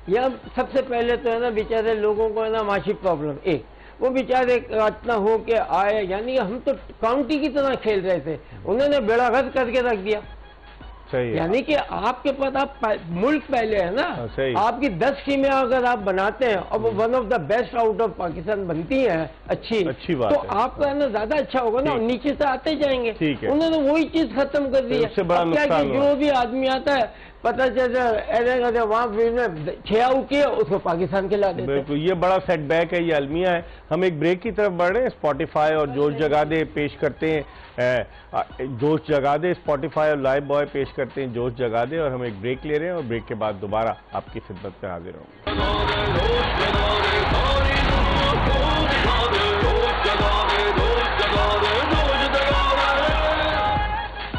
यहाँ सबसे पहले तो है ना बेचारे लोगों को है ना माशी प्रॉब्लम, एक वो बेचारे इतना हो के आए, यानी हम तो काउंटी की तरह खेल रहे थे, उन्होंने बेड़ा गर्क करके रख दिया। सही है। यानी कि आपके पास आप मुल्क पहले है ना, आपकी 10 टीमें अगर आप बनाते हैं और वो one of the best out of Pakistan बनती है अच्छी बात तो आपका है ना ज्यादा अच्छा होगा ना, नीचे से आते जाएंगे। उन्होंने वही चीज खत्म कर दी है। क्या कि जो भी आदमी आता है पता चलता वहाँ 6 आउट किया उसको पाकिस्तान के ला देते। बिल्कुल, ये बड़ा सेटबैक है, ये अलमिया है। हम एक ब्रेक की तरफ बढ़ रहे हैं। स्पॉटिफाई और जोश जगा दे पेश करते हैं जोश जगा दे, स्पॉटिफाई और लाइव बॉय पेश करते हैं जोश जगा दे, और हम एक ब्रेक ले रहे हैं और ब्रेक के बाद दोबारा आपकी खिदमत में हाजिर होंगे।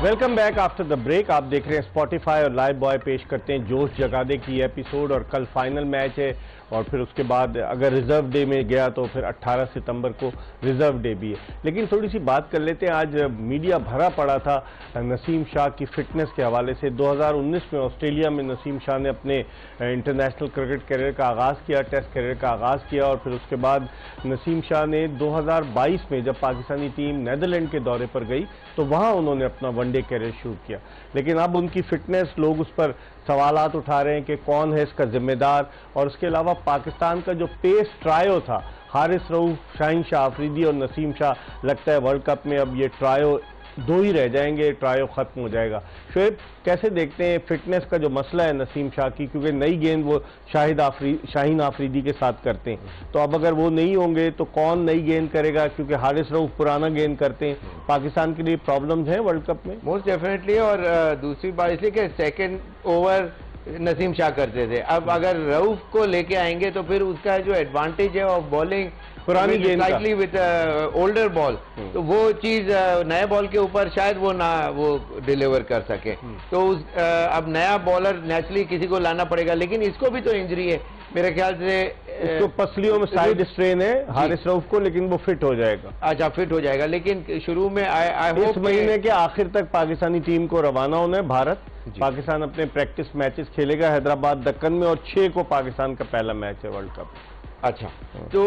Welcome back after the break. आप देख रहे हैं स्पॉटिफाई और लाइव बॉय पेश करते हैं जोश जगादे की एपिसोड, और कल फाइनल मैच है, और फिर उसके बाद अगर रिजर्व डे में गया तो फिर 18 सितंबर को रिजर्व डे भी है। लेकिन थोड़ी सी बात कर लेते हैं, आज मीडिया भरा पड़ा था नसीम शाह की फिटनेस के हवाले से। 2019 में ऑस्ट्रेलिया में नसीम शाह ने अपने इंटरनेशनल क्रिकेट करियर का आगाज़ किया, टेस्ट करियर का आगाज़ किया, और फिर उसके बाद नसीम शाह ने 2022 में जब पाकिस्तानी टीम नीदरलैंड के दौरे पर गई तो वहाँ उन्होंने अपना वनडे कैरियर शुरू किया, लेकिन अब उनकी फिटनेस, लोग उस पर सवालात उठा रहे हैं कि कौन है इसका जिम्मेदार। और उसके अलावा पाकिस्तान का जो पेस ट्रायो था, हारिस रऊफ, शाहीन शाह अफरीदी और नसीम शाह, लगता है वर्ल्ड कप में अब ये ट्रायो दो ही रह जाएंगे, ट्रायो खत्म हो जाएगा। शोएब, कैसे देखते हैं फिटनेस का जो मसला है नसीम शाह की, क्योंकि नई गेंद वो शाहीन आफरीदी के साथ करते हैं, तो अब अगर वो नहीं होंगे तो कौन नई गेंद करेगा, क्योंकि हारिस रऊफ पुराना गेंद करते हैं। पाकिस्तान के लिए प्रॉब्लम्स हैं वर्ल्ड कप में मोस्ट डेफिनेटली। और दूसरी बात इसलिए कि सेकेंड ओवर नसीम शाह करते थे, अब अगर रऊफ को लेके आएंगे तो फिर उसका जो एडवांटेज है ऑफ बॉलिंग पुरानी गेंद स्लाइटली विद ओल्डर बॉल, तो वो चीज नए बॉल के ऊपर शायद वो डिलीवर कर सके। तो अब नया बॉलर नेचुरली किसी को लाना पड़ेगा, लेकिन इसको भी तो इंजरी है मेरे ख्याल से, तो पसलियों में साइड स्ट्रेन है हारिस रऊफ को, लेकिन वो फिट हो जाएगा। अच्छा, फिट हो जाएगा, लेकिन शुरू में आई होप इस महीने के आखिर तक पाकिस्तानी टीम को रवाना होना है भारत। पाकिस्तान अपने प्रैक्टिस मैचेस खेलेगा हैदराबाद दक्कन में, और 6 को पाकिस्तान का पहला मैच है वर्ल्ड कप। अच्छा, तो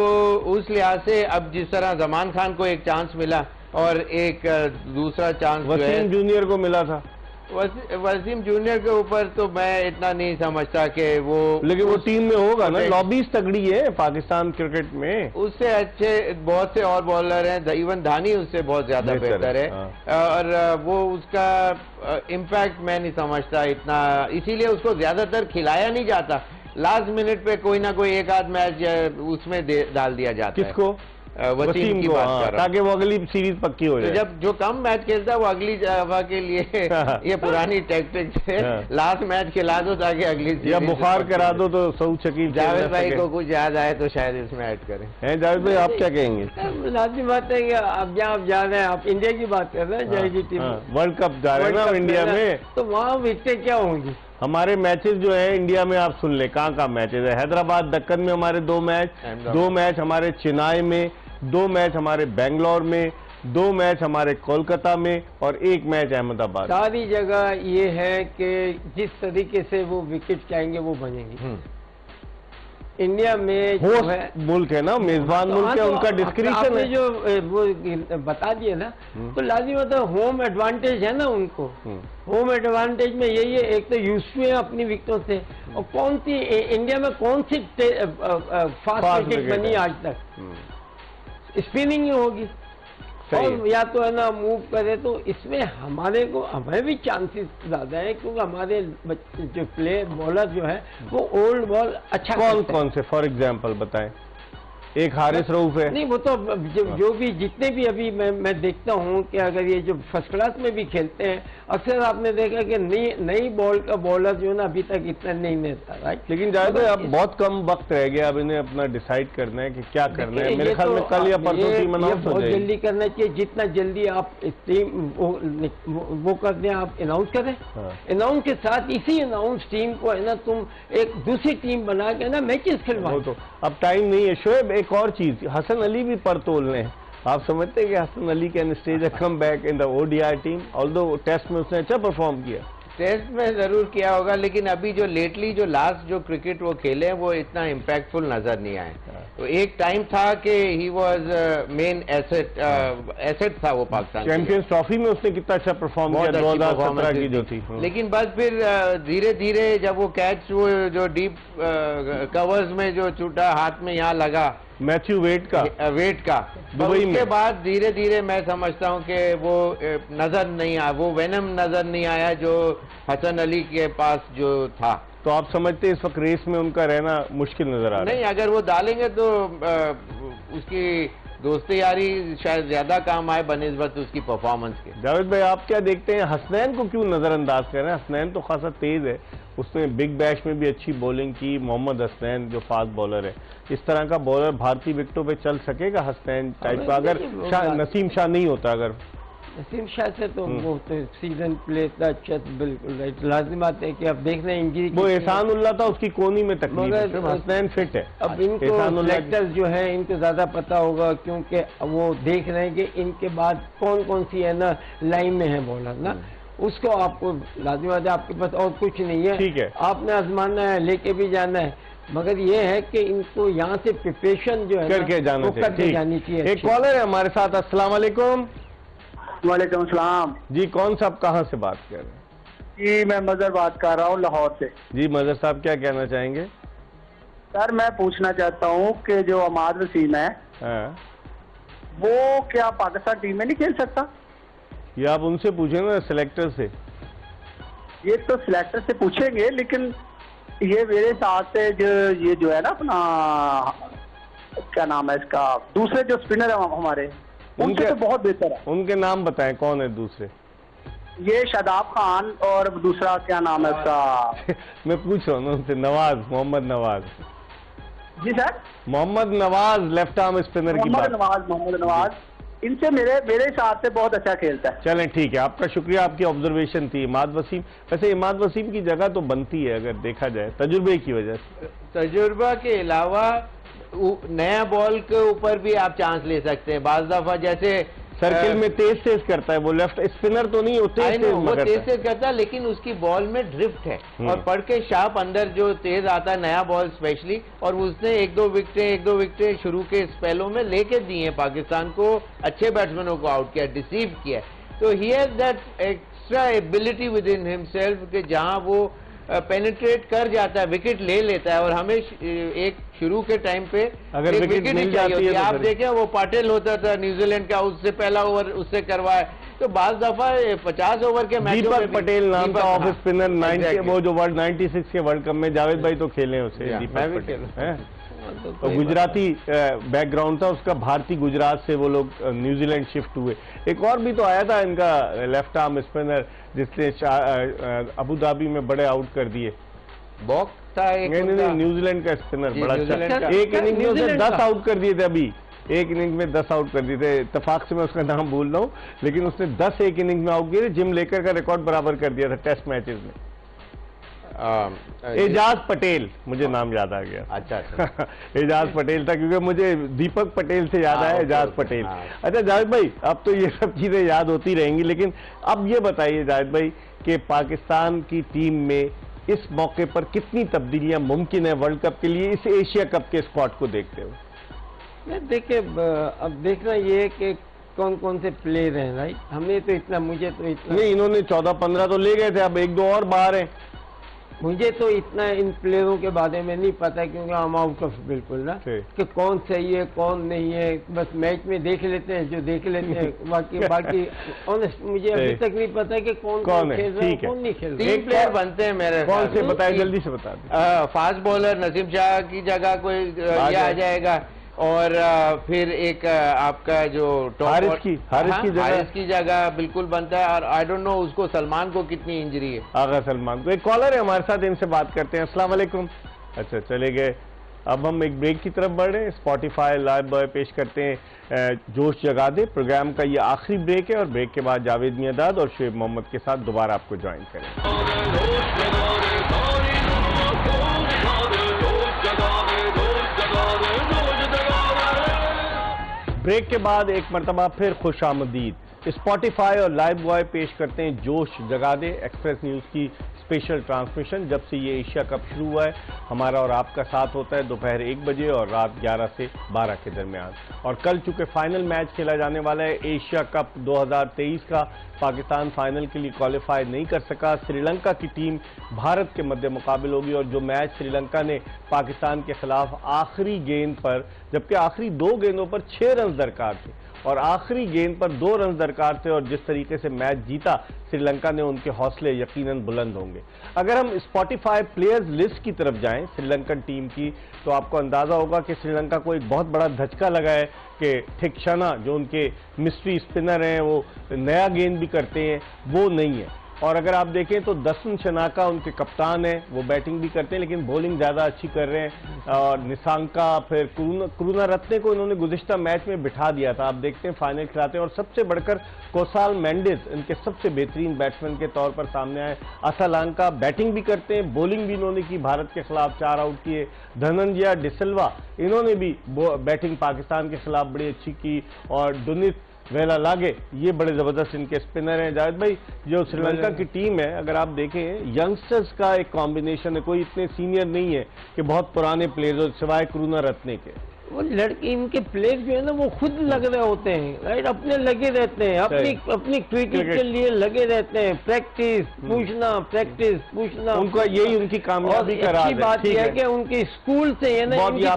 उस लिहाज से अब जिस तरह जमान खान को एक चांस मिला और एक दूसरा चांस वसीम जूनियर को मिला था, वसीम जूनियर के ऊपर तो मैं इतना नहीं समझता कि वो, लेकिन वो टीम में होगा ना, लॉबीज तगड़ी है पाकिस्तान क्रिकेट में। उससे अच्छे बहुत से और बॉलर हैं, इवन धानी उससे बहुत ज्यादा बेहतर है। और वो उसका इम्पैक्ट मैं नहीं समझता इतना, इसीलिए उसको ज्यादातर खिलाया नहीं जाता। लास्ट मिनट पे कोई ना कोई एक आध मैच उसमें डाल दिया जाता है। किसको? वसीम की बात कर रहा हूं, ताकि वो अगली सीरीज पक्की हो जाए। तो जब जो कम मैच खेलता है वो अगली दफा के लिए ये पुरानी टैक्टिक है, लास्ट मैच खिला दो ताकि अगली या बुखार करा दो तो सऊद शकील। जावेद भाई को कुछ याद आए तो शायद इसमें ऐड करें। हैं जावेद भाई, आप क्या कहेंगे? लाजमी बात है कि अब जहाँ आप जा रहे हैं, आप इंडिया की बात कर रहे हैं, जाएगी टीम वर्ल्ड कप जा रहे हैं ना इंडिया में, तो वहाँ विकेटें क्या होंगी? हमारे मैचेस जो है इंडिया में, आप सुन ले कहाँ मैचेस है। हैदराबाद दक्कन में हमारे 2 मैच, 2 मैच हमारे चेन्नई में, 2 मैच हमारे बेंगलोर में, 2 मैच हमारे कोलकाता में और 1 मैच अहमदाबाद। सारी जगह ये है कि जिस तरीके से वो विकेट चाहेंगे वो बनेंगी। इंडिया में जो है मुल्क है ना, मेजबान मुल्क है, उनका डिस्क्रिप्शन है जो वो बता दिए ना, तो लाजिम होता है होम एडवांटेज है ना उनको। होम एडवांटेज में यही है, एक तो यूज्ड है अपनी विकेटों से, और कौन सी इंडिया में कौन सी फास्ट विकेट बनी आज तक? स्पिनिंग ही होगी, और या तो है ना मूव करे, तो इसमें हमें भी चांसेस ज्यादा है, क्योंकि हमारे जो प्ले बॉलर जो है वो ओल्ड बॉल अच्छा। कौन से फॉर एग्जांपल बताएं? एक हारिस रऊफ है, नहीं वो तो जो भी जितने भी अभी मैं देखता हूँ कि अगर ये जो फर्स्ट क्लास में भी खेलते हैं, अक्सर आपने देखा कि नई बॉल का बॉलर जो है ना अभी तक इतना नहीं रहता, राइट। लेकिन जायद भाई अब बहुत कम वक्त रह गया, अब इन्हें अपना डिसाइड करना है कि क्या करना है। मेरे ख्याल में कल या परसों टीम अनाउंस हो जाएगी। जल्दी करना चाहिए, जितना जल्दी आप टीम वो कर दें, आप अनाउंस करें। अनाउंस के साथ इसी अनाउंस टीम को है ना तुम एक दूसरी टीम बना के ना मैचेस खिलवाओ। तो अब टाइम नहीं है। शोएब, एक और चीज, हसन अली भी पर तोल रहे हैं। आप समझते हैं कि Hasan Ali can stage a come back in the ODI team? Although test में उसने अच्छा परफॉर्म किया, टेस्ट में जरूर किया होगा, लेकिन अभी जो लेटली जो लास्ट जो क्रिकेट वो खेले हैं वो इतना इम्पैक्टफुल नजर नहीं आए। तो एक टाइम था कि ही वाज मेन एसेट था वो पाकिस्तान। चैंपियंस ट्रॉफी में उसने कितना अच्छा परफॉर्म किया 2017 की जो थी। लेकिन बस फिर धीरे धीरे जब वो कैच वो जो डीप कवर्स में जो छूटा, हाथ में यहाँ लगा मैथ्यू वेट का दुबई में, उसके बाद धीरे धीरे मैं समझता हूं कि वो नजर नहीं आया, वो वेनम नजर नहीं आया जो हसन अली के पास जो था। तो आप समझते हैं इस वक्त रेस में उनका रहना मुश्किल नजर आ रहा है? नहीं, अगर वो डालेंगे तो उसकी दोस्ती यारी शायद ज्यादा काम आए बनिस्बत उसकी परफॉर्मेंस के। जावेद भाई, आप क्या देखते हैं, हसनैन को क्यों नजरअंदाज कर रहे हैं? हसनैन तो खासा तेज है, उसने बिग बैश में भी अच्छी बॉलिंग की। मोहम्मद हसनैन जो फास्ट बॉलर है, इस तरह का बॉलर भारतीय विकेटों पे चल सकेगा हसनैन टाइप का? अगर नसीम शाह नहीं होता, अगर नसीम शाह से तो वो तो सीजन प्ले था अच्छा, बिल्कुल राइट। लाजिम बात है कि अब देख रहे हैं इंजरी, वो एहसान उल्लाह था उसकी कोनी में तकलीफ है, हसनैन फिट है। अब इनको सिलेक्टर्स जो है इनको ज्यादा पता होगा, क्योंकि वो देख रहे हैं कि इनके बाद कौन कौन सी है ना लाइन में है बॉलर ना, उसको आपको लाजिम बात है, आपके पास और कुछ नहीं है, ठीक है, आपने आजमाना है, लेके भी जाना है, मगर ये है कि इनको यहाँ से प्रिपरेशन जो है करके जानी चाहिए। जानी चाहिए। एक कॉलर है हमारे साथ, अस्सलाम वालेकुम। वालेकुम सलाम जी। कौन साहब कहाँ से बात कर रहे हैं? जी, मैं मजहर बात कर रहा हूँ लाहौर से। जी मजहर साहब, क्या कहना चाहेंगे? सर मैं पूछना चाहता हूँ कि जो अमाद वसीम है हाँ, वो क्या पाकिस्तान टीम में नहीं खेल सकता? ये आप उनसे पूछे ना, सिलेक्टर से। ये तो सिलेक्टर से पूछेंगे, लेकिन ये मेरे साथ से ये जो है ना अपना, क्या नाम है इसका, दूसरे जो स्पिनर है हमारे, उनसे तो बहुत बेहतर है। उनके नाम बताएं, कौन है दूसरे? ये शादाब खान और दूसरा क्या नाम है उसका? मैं पूछ रहा हूँ ना उनसे, नवाज, मोहम्मद नवाज। जी sir, Mohammad Nawaz left arm spinner की बात। मोहम्मद नवाज इनसे मेरे हिसाब से बहुत अच्छा खेलता है। चलें ठीक है, आपका शुक्रिया, आपकी ऑब्जर्वेशन थी। इमाद वसीम, वैसे इमाद वसीम की जगह तो बनती है अगर देखा जाए तजुर्बे की वजह से। तजुर्बा के अलावा नया बॉल के ऊपर भी आप चांस ले सकते हैं। बाज दफा जैसे सर्किल में तेज करता है, वो लेफ्ट स्पिनर तो नहीं, वो तेज करता है, लेकिन उसकी बॉल में ड्रिफ्ट है और पड़ के शार्प अंदर जो तेज आता है नया बॉल स्पेशली, और उसने एक दो विकेटें शुरू के स्पेलों में लेके दी हैं, पाकिस्तान को अच्छे बैट्समैनों को आउट किया, डिसीव किया। तो he has that extra ability with in himself कि जहां वो पेनिट्रेट कर जाता है, विकेट ले लेता है। और हमें एक शुरू के टाइम पे अगर विकेट मिल जाती है, आप देखें वो पाटिल होता था न्यूजीलैंड का, उससे पहला ओवर उससे करवाए। तो बाज दफा 50 ओवर के मैच, दीपक पटेल नाम का ऑफ स्पिनर, 90 वो जो 96 के वर्ल्ड कप में जावेद भाई तो खेले उसे, दीपक पटेल है तो गुजराती बैकग्राउंड था उसका, भारतीय गुजरात से वो लोग न्यूजीलैंड शिफ्ट हुए। एक और भी तो आया था इनका लेफ्ट आर्म स्पिनर जिसने अबू धाबी में बड़े आउट कर दिए। बॉक था एक, नहीं, न्यूजीलैंड का स्पिनर बड़ा अच्छा, एक इनिंग में उसने 10 आउट कर दिए थे। अभी एक इनिंग में 10 आउट कर दिए थे, इत्तेफाक से मैं उसका नाम भूल रहा हूँ, लेकिन उसने 10 एक इनिंग में आउट किए थे। जिम लेकर का रिकॉर्ड बराबर कर दिया था टेस्ट मैचेस में। एजाज पटेल, मुझे नाम याद आ गया। अच्छा एजाज पटेल था, क्योंकि मुझे दीपक पटेल से याद आया एजाज पटेल। अच्छा जावेद भाई, अब तो ये सब चीजें याद होती रहेंगी, लेकिन अब ये बताइए जावेद भाई कि पाकिस्तान की टीम में इस मौके पर कितनी तब्दीलियां मुमकिन है वर्ल्ड कप के लिए, इस एशिया कप के स्क्वाड को देखते हुए? देखिए, अब देखना ये है कि कौन कौन से प्लेयर हैं। राइट, हमने तो इतना, मुझे तो इतना नहीं, इन्होंने 14-15 तो ले गए थे, अब एक दो और बाहर हैं। मुझे तो इतना इन प्लेयरों के बारे में नहीं पता, क्योंकि हम आउट ऑफ बिल्कुल ना कि कौन सही है कौन नहीं है, बस मैच में देख लेते हैं जो देख लेते हैं। बाकी ऑनेस्ट मुझे अभी तक नहीं पता कि कौन खेल रहा है कौन नहीं खेल रहा है। 3 प्लेयर बनते हैं मेरे। कौन से बताए, जल्दी से बता दें। फास्ट बॉलर नसीम शाह की जगह कोई आ जाएगा, और फिर एक आपका जो हारिस की जगह बिल्कुल बनता है। और आई डोंट नो उसको सलमान को कितनी इंजरी है। आगा सलमान को। एक कॉलर है हमारे साथ, इनसे बात करते हैं। अस्सलाम वालेकुम। अच्छा, चले गए। अब हम एक ब्रेक की तरफ बढ़ रहे हैं। स्पॉटिफाई लाइव बॉय पेश करते हैं जोश जगा दे। प्रोग्राम का ये आखिरी ब्रेक है और ब्रेक के बाद जावेद मियादाद और शुएब मोहम्मद के साथ दोबारा आपको ज्वाइन करें। ब्रेक के बाद एक मरतबा फिर खुश आमदीद। स्पॉटिफाई और लाइव बॉय पेश करते हैं जोश जगा दे, एक्सप्रेस न्यूज़ की स्पेशल ट्रांसमिशन। जब से ये एशिया कप शुरू हुआ है, हमारा और आपका साथ होता है दोपहर 1 बजे और रात 11 से 12 के दरमियान। और कल चूंकि फाइनल मैच खेला जाने वाला है एशिया कप 2023 का, पाकिस्तान फाइनल के लिए क्वालिफाई नहीं कर सका। श्रीलंका की टीम भारत के मध्य मुकाबिल होगी, और जो मैच श्रीलंका ने पाकिस्तान के खिलाफ आखिरी गेंद पर, जबकि आखिरी 2 गेंदों पर 6 रन दरकार थे और आखिरी गेंद पर 2 रन दरकार थे, और जिस तरीके से मैच जीता श्रीलंका ने, उनके हौसले यकीनन बुलंद होंगे। अगर हम स्पॉटिफाई प्लेयर्स लिस्ट की तरफ जाएं श्रीलंकन टीम की, तो आपको अंदाजा होगा कि श्रीलंका को एक बहुत बड़ा धचका लगा है कि थिक्शना जो उनके मिस्ट्री स्पिनर हैं, वो नया गेंद भी करते हैं, वो नहीं है। और अगर आप देखें तो दसन शनाका उनके कप्तान हैं, वो बैटिंग भी करते हैं लेकिन बॉलिंग ज़्यादा अच्छी कर रहे हैं। और निशांका, फिर करुणारत्ने को इन्होंने गुज़िश्ता मैच में बिठा दिया था, आप देखते हैं फाइनल खिलाते हैं। और सबसे बढ़कर कोसाल मेंडिस इनके सबसे बेहतरीन बैट्समैन के तौर पर सामने आए। असालांका बैटिंग भी करते हैं, बॉलिंग भी इन्होंने की, भारत के खिलाफ 4 आउट किए। धनंजय डिसिल्वा इन्होंने भी बैटिंग पाकिस्तान के खिलाफ बड़ी अच्छी की। और डुनित वेला लागे, ये बड़े जबरदस्त इनके स्पिनर हैं। जावेद भाई, जो श्रीलंका की टीम है, अगर आप देखें यंगस्टर्स का एक कॉम्बिनेशन है, कोई इतने सीनियर नहीं है कि बहुत पुराने प्लेयर्स हो सिवाय करुणारत्ने के। वो लड़के इनके प्लेयर जो है ना वो खुद लग रहे होते हैं, राइट, अपने लगे रहते हैं, अपनी क्रिकेट के लिए लगे रहते हैं, प्रैक्टिस पूछना उनका यही उनकी कामयाबी का राज है। बात यह है कि उनके स्कूल से ये ना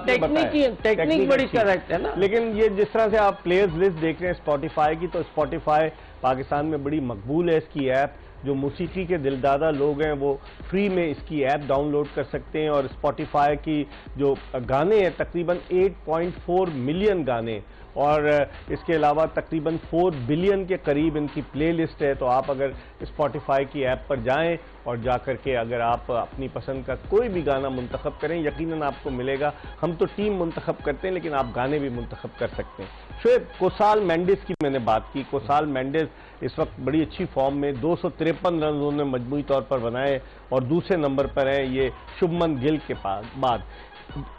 टेक्निक बड़ी करेक्ट है ना। लेकिन ये जिस तरह से आप प्लेयर्स लिस्ट देख रहे हैं स्पॉटिफाई की, तो स्पॉटिफाई पाकिस्तान में बड़ी मकबूल है। इसकी ऐप, जो मौसीकी के दिलदादा लोग हैं वो फ्री में इसकी ऐप डाउनलोड कर सकते हैं। और स्पॉटिफाई की जो गाने हैं तकरीबन 8.4 मिलियन गाने, और इसके अलावा तकरीबन 4 बिलियन के करीब इनकी प्लेलिस्ट है। तो आप अगर स्पॉटिफाई की ऐप पर जाएं और जाकर के अगर आप अपनी पसंद का कोई भी गाना मुंतखब करें, यकीनन आपको मिलेगा। हम तो टीम मुंतखब करते हैं लेकिन आप गाने भी मुंतखब कर सकते हैं। शोएब, कोसाल मेंडिस की मैंने बात की। कोसाल मेंडिस इस वक्त बड़ी अच्छी फॉर्म में 253 रन उन्होंने मजमूई तौर पर बनाए और दूसरे नंबर पर है ये शुभमन गिल के बाद।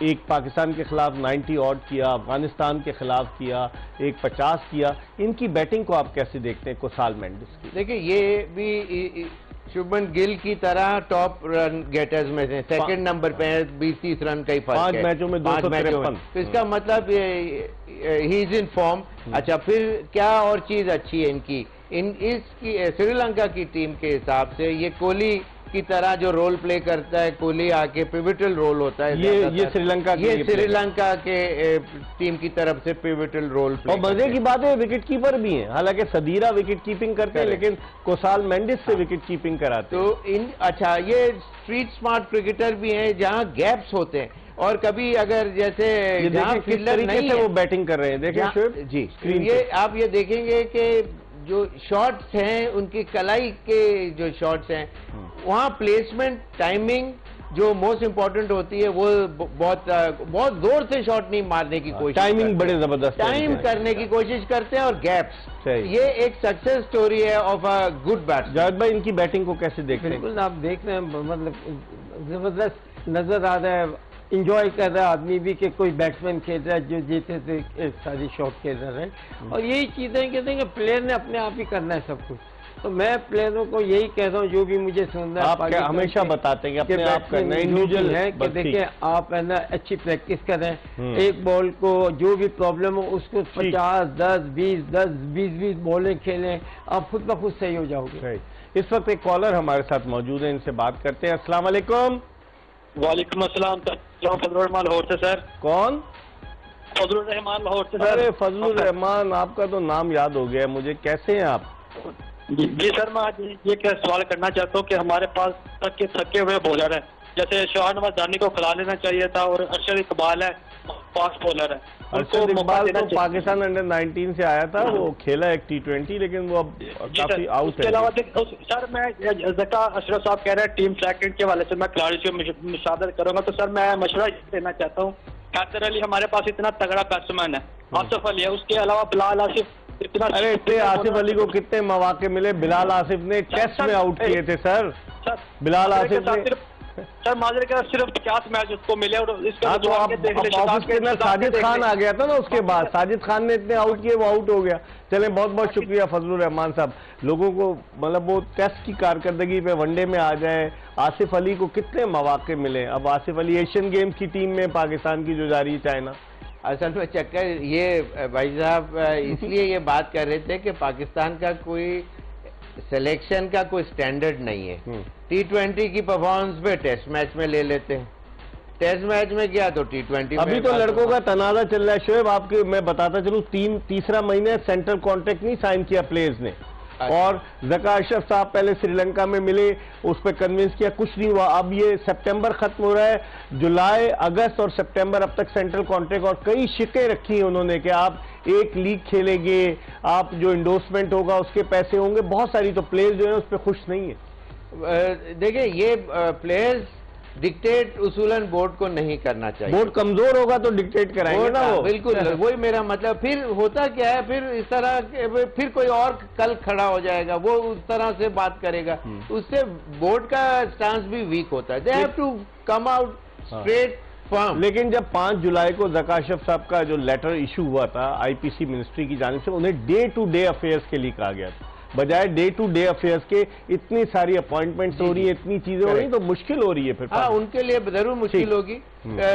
एक पाकिस्तान के खिलाफ 90 ऑड किया, अफगानिस्तान के खिलाफ किया, एक 50 किया। इनकी बैटिंग को आप कैसे देखते हैं कोसाल मेंडिस की? देखिए, ये भी शुभमन गिल की तरह टॉप रन गेटर्स में से सेकंड नंबर पे है, 20-30 रन का ही फर्क है 5 मैचों में 253। तो इसका मतलब ही इज इन फॉर्म। अच्छा, फिर क्या और चीज अच्छी है इनकी, इसकी श्रीलंका की टीम के हिसाब से ये कोहली की तरह जो रोल प्ले करता है, कोहली आके पिविटल रोल होता है। ये श्रीलंका के टीम की तरफ से पिविटल रोल प्ले। और मजे की बात है विकेट कीपर भी हैं, हालांकि सदीरा विकेट कीपिंग करते हैं लेकिन कोसाल मेंडिस से विकेट कीपिंग कराते हैं। तो अच्छा, ये स्ट्रीट स्मार्ट क्रिकेटर भी हैं जहां गैप्स होते हैं, और कभी अगर जैसे जहां फील्डर नहीं है वो बैटिंग कर रहे हैं। देखिए शोएब जी, ये आप ये देखेंगे कि जो शॉट्स हैं उनकी कलाई के जो शॉट्स हैं वहाँ प्लेसमेंट, टाइमिंग जो मोस्ट इंपॉर्टेंट होती है, वो बहुत जोर से शॉट नहीं मारने की कोशिश, टाइमिंग बड़े जबरदस्त टाइम करने की कोशिश करते हैं और गैप्स। ये एक सक्सेस स्टोरी है of a good batsman. Javed भाई, इनकी बैटिंग को कैसे देखते हैं? बिल्कुल, आप देख रहे हैं, मतलब जबरदस्त नजर आ रहा है, इंजॉय कर रहा है आदमी भी कि कोई बैट्समैन खेल रहा है जो जीते थे सारी शॉट खेल रहे हैं। और यही चीजें कहते हैं कि प्लेयर ने अपने आप ही करना है सब कुछ। तो मैं प्लेयरों को यही कहता हूँ, जो भी मुझे सुनना है, आप हमेशा बताते हैं कि अपने आप करना है, इंडिविजुअल है कि देखिए आप है ना अच्छी प्रैक्टिस करें, एक बॉल को जो भी प्रॉब्लम हो उसको 50, 10, 20 बॉलें खेलें, आप खुद ब खुद सही हो जाओगे। इस वक्त एक कॉलर हमारे साथ मौजूद है, इनसे बात करते हैं। अस्सलाम वालेकुम। वालेकुम अस्सलाम, फजलुर रहमान लाहौर से सर। कौन? फजलुर रहमान लाहौर से सर। अरे फजलुर रहमान, आपका तो नाम याद हो गया मुझे। कैसे हैं आप? जी सर, मैं आज ये क्या सवाल करना चाहता हूँ कि हमारे पास थके हुए बॉलर हैं, जैसे शोहर नवाज़ को खिला लेना चाहिए था, और अरशद इकबाल है फास्ट बॉलर है। अरशद इकबाल तो पाकिस्तान अंडर 19 से आया था, वो खेला एक T20 लेकिन वो अब काफी आउट है। इसके अलावा सर, मैं ज़का अशरफ साहब कह रहे हैं टीम सेकंड के वाले से मैं खिलाड़ी से मुशावरत करूंगा, तो सर मैं मशवरा देना चाहता हूँ। कैसर अली हमारे पास इतना तगड़ा बैट्समैन है, आसिफ अली है, उसके अलावा बिलाल आसिफ इतना। अरे इतने आसिफ अली को कितने मौके मिले, बिलाल आसिफ ने टेस्ट में आउट किए थे सर। बिलाल आसिफ ने सर माजरे का सिर्फ 50 मैच उसको मिले, और इसका साजिद खान आ गया था ना उसके बाद, साजिद खान ने इतने आउट किए वो आउट हो गया। चलें, बहुत बहुत शुक्रिया फजलुर रहमान साहब। लोगों को मतलब वो टेस्ट की कारकर्दगी पे वनडे में आ जाए। आसिफ अली को कितने मौके मिले। अब आसिफ अली एशियन गेम्स की टीम में पाकिस्तान की जो जा रही है चाइना। असल में चक्कर ये भाई साहब इसलिए ये बात कर रहे थे कि पाकिस्तान का कोई सिलेक्शन का कोई स्टैंडर्ड नहीं है। T20 की परफॉर्मेंस पे टेस्ट मैच में ले लेते हैं, टेस्ट मैच में गया तो T20 में। अभी तो लड़कों का तनाजा चल रहा है शोएब, आपके मैं बताता चलूं, तीसरा महीने सेंट्रल कॉन्ट्रैक्ट नहीं साइन किया प्लेयर्स ने। और ज़का अशरफ साहब पहले श्रीलंका में मिले, उस पर कन्विंस किया, कुछ नहीं हुआ। अब ये सितंबर खत्म हो रहा है, जुलाई, अगस्त और सितंबर अब तक सेंट्रल कॉन्ट्रैक्ट, और कई शिकें रखी हैं उन्होंने कि आप एक लीग खेलेंगे, आप जो इंडोर्समेंट होगा उसके पैसे होंगे, बहुत सारी। तो प्लेयर्स जो है उस पर खुश नहीं है। देखिए, ये प्लेयर्स डिक्टेट उसूलन बोर्ड को नहीं करना चाहिए। बोर्ड कमजोर होगा तो डिक्टेट कराएंगे ना वो। बिल्कुल वही मेरा मतलब। फिर होता क्या है, फिर इस तरह फिर कोई और कल खड़ा हो जाएगा, वो उस तरह से बात करेगा, उससे बोर्ड का स्टांस भी वीक होता है। They have to come out straight firm. लेकिन जब 5 जुलाई को ज़का अशरफ साहब का जो लेटर इशू हुआ था IPC मिनिस्ट्री की जानिब से, उन्हें डे टू डे अफेयर्स के लिए कहा गया था, बजाय डे टू डे अफेयर्स के। इतनी सारी अपॉइंटमेंट्स हो रही है, इतनी चीजें हो रही है, तो मुश्किल हो रही है फिर। हाँ, उनके लिए जरूर मुश्किल होगी।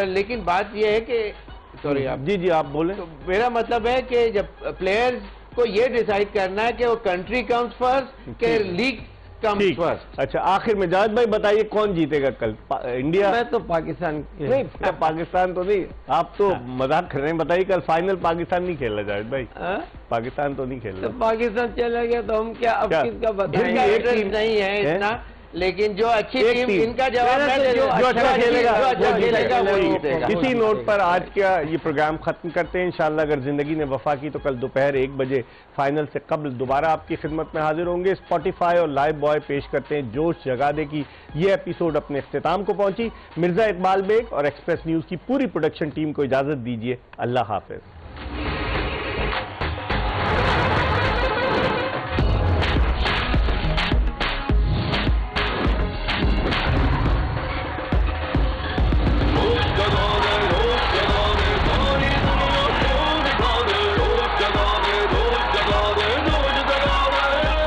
लेकिन बात यह है कि सॉरी आप जी जी आप बोले। तो मेरा मतलब है कि जब प्लेयर्स को ये डिसाइड करना है कि वो कंट्री कम्स फर्स्ट के लीग कम्स फर्स्ट। अच्छा, आखिर में जावेद भाई बताइए कौन जीतेगा कल, इंडिया? मैं तो पाकिस्तान नहीं, पाकिस्तान तो नहीं, आप तो मजाक कर रहे हैं। बताइए कल फाइनल पाकिस्तान नहीं खेला जावेद भाई? पाकिस्तान तो नहीं खेल रहा। तो पाकिस्तान चला गया तो हम क्या अब किसका बताएंगे? एक टीम नहीं है इतना, लेकिन जो अच्छी टीम, इनका जवाब मैं दे जो अच्छा खेलेगा वो जीतेगा। इसी नोट पर आज का ये प्रोग्राम खत्म करते हैं। इंशाल्लाह अगर जिंदगी ने वफा की तो कल दोपहर 1 बजे फाइनल से कबल दोबारा आपकी खिदमत में हाजिर होंगे। स्पॉटिफाई और लाइव बॉय पेश करते हैं जोश जगा दे की ये एपिसोड अपने इख्तिताम को पहुंची। मिर्जा इकबाल बेग और एक्सप्रेस न्यूज की पूरी प्रोडक्शन टीम को इजाजत दीजिए। अल्लाह हाफिज।